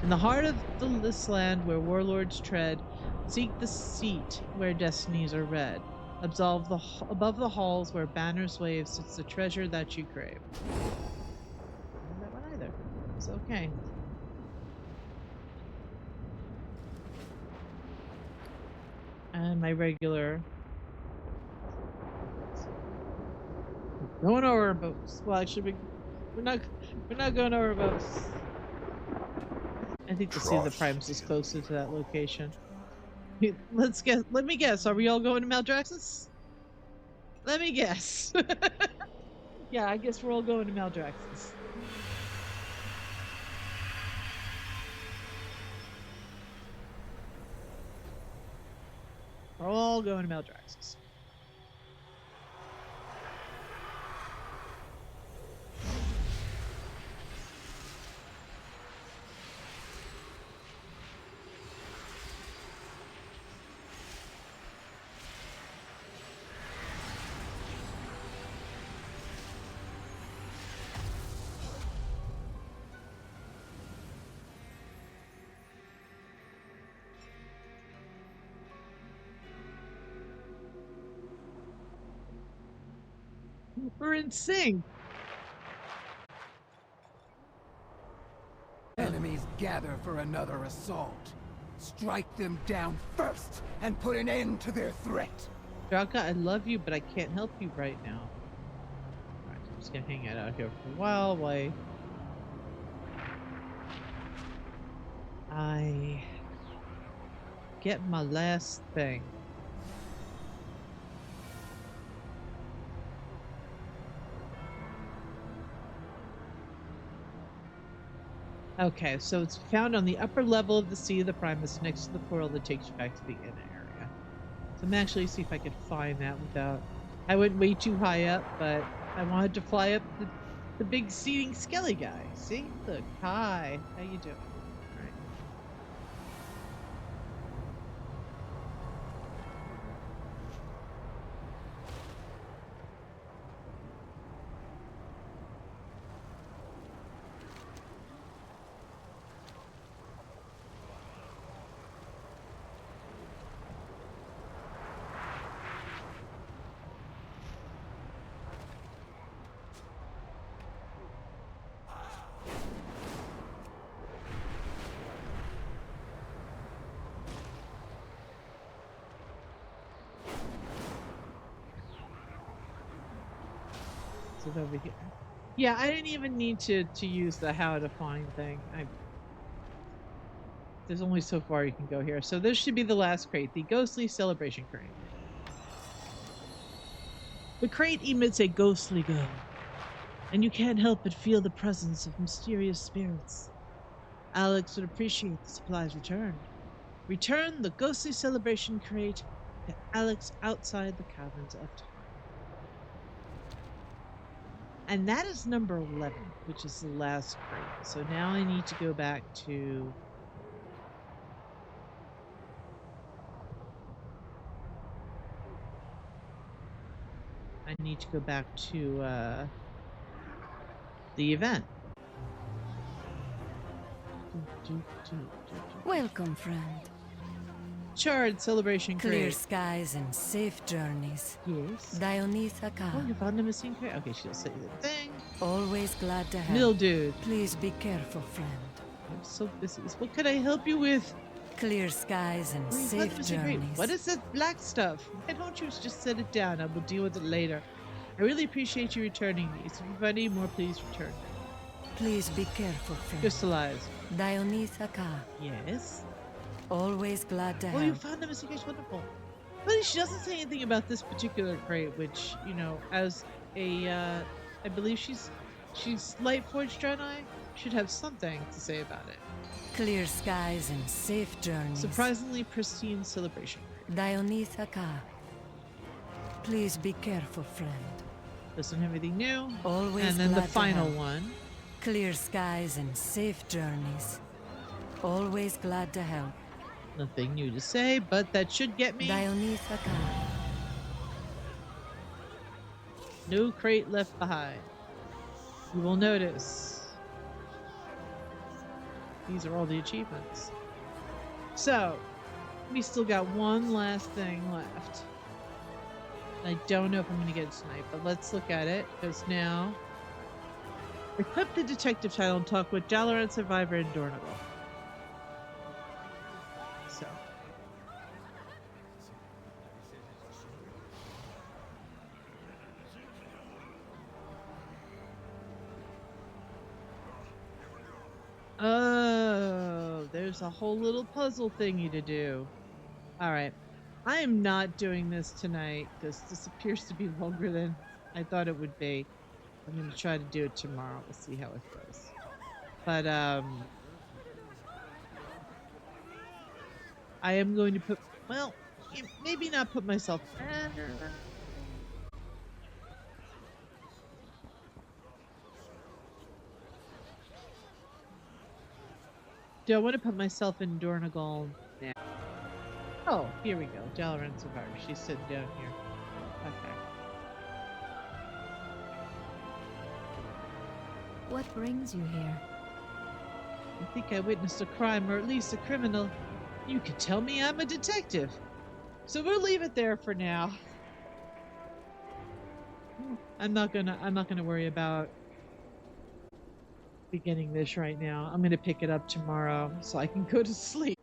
In the heart of this land where warlords tread, seek the seat where destinies are read. Above the halls where banners wave sits the treasure that you crave. Not that one either. It's okay. And my regular. Going over our boats. Well, actually, we're not going over our boats. I think the Sea of the Primes is closer to that location. Let's guess. Let me guess. Are we all going to Maldraxxus? Let me guess. Yeah, I guess we're all going to Maldraxxus. We're all going to Maldraxxus. We're in sync. Enemies gather for another assault. Strike them down first and put an end to their threat. Draka, I love you, but I can't help you right now. Alright, I'm just gonna hang out here for a while I get my last thing. Okay, so it's found on the upper level of the Sea of the Primus next to the portal that takes you back to the inner area. So I'm actually see if I could find that without... I went way too high up, but I wanted to fly up the big seating skelly guy. See? Look. Hi. How you doing? Alright. Is it over here? Yeah, I didn't even need to use the how to find thing. There's only so far you can go here. So this should be the last crate, the ghostly celebration crate. The crate emits a ghostly glow, and you can't help but feel the presence of mysterious spirits. Alex would appreciate the supplies returned. Return the ghostly celebration crate to Alex outside the caverns of time. And that is number 11, which is the last crate. So now I need to go back to... I need to go back to the event. Welcome, friend. Shard celebration Clear crate. skies and safe journeys. Yes. Dionetha Ka. Oh, you found a missing crate? Okay, she'll say the thing. Always glad to help. Mildew. Please be careful, friend. I'm so busy. What can I help you with? Clear skies and Oh, you found safe the missing crate. journeys. What is that black stuff? Why don't you just set it down? I will deal with it later. I really appreciate you returning these. If you need more, please return them. Please be careful, friend. Crystallized. Dionetha Ka. Yes. Always glad to Oh, help. you found the missing crate. Wonderful. But she doesn't say anything about this particular crate, which, you know, as a, I believe she's Lightforged Draenei, should have something to say about it. Clear skies and safe journeys. Surprisingly pristine celebration crate. Dionetha Ka. Please be careful, friend. Doesn't have anything new. Always And then the glad to final help. one. Clear skies and safe journeys. Always glad to help. Nothing new to say, but that should get me. Dionetha Ka. No crate left behind. You will notice these are all the achievements. So, we still got one last thing left. I don't know if I'm going to get it tonight, but let's look at it, because now... Equip the detective title and talk with Dalaran Survivor in Dornigal. So... Oh, there's a whole little puzzle thingy to do. Alright. I am not doing this tonight because this appears to be longer than I thought it would be. I'm going to try to do it tomorrow. We'll see how it goes. But, I am going to put, well, maybe not put myself... Do I want to put myself in Dornigal now? Oh, here we go. Dalaran Survivor. She's sitting down here. Okay. What brings you here? I think I witnessed a crime, or at least a criminal. You could tell me I'm a detective. So we'll leave it there for now. I'm not gonna worry about beginning this right now. I'm gonna pick it up tomorrow so I can go to sleep.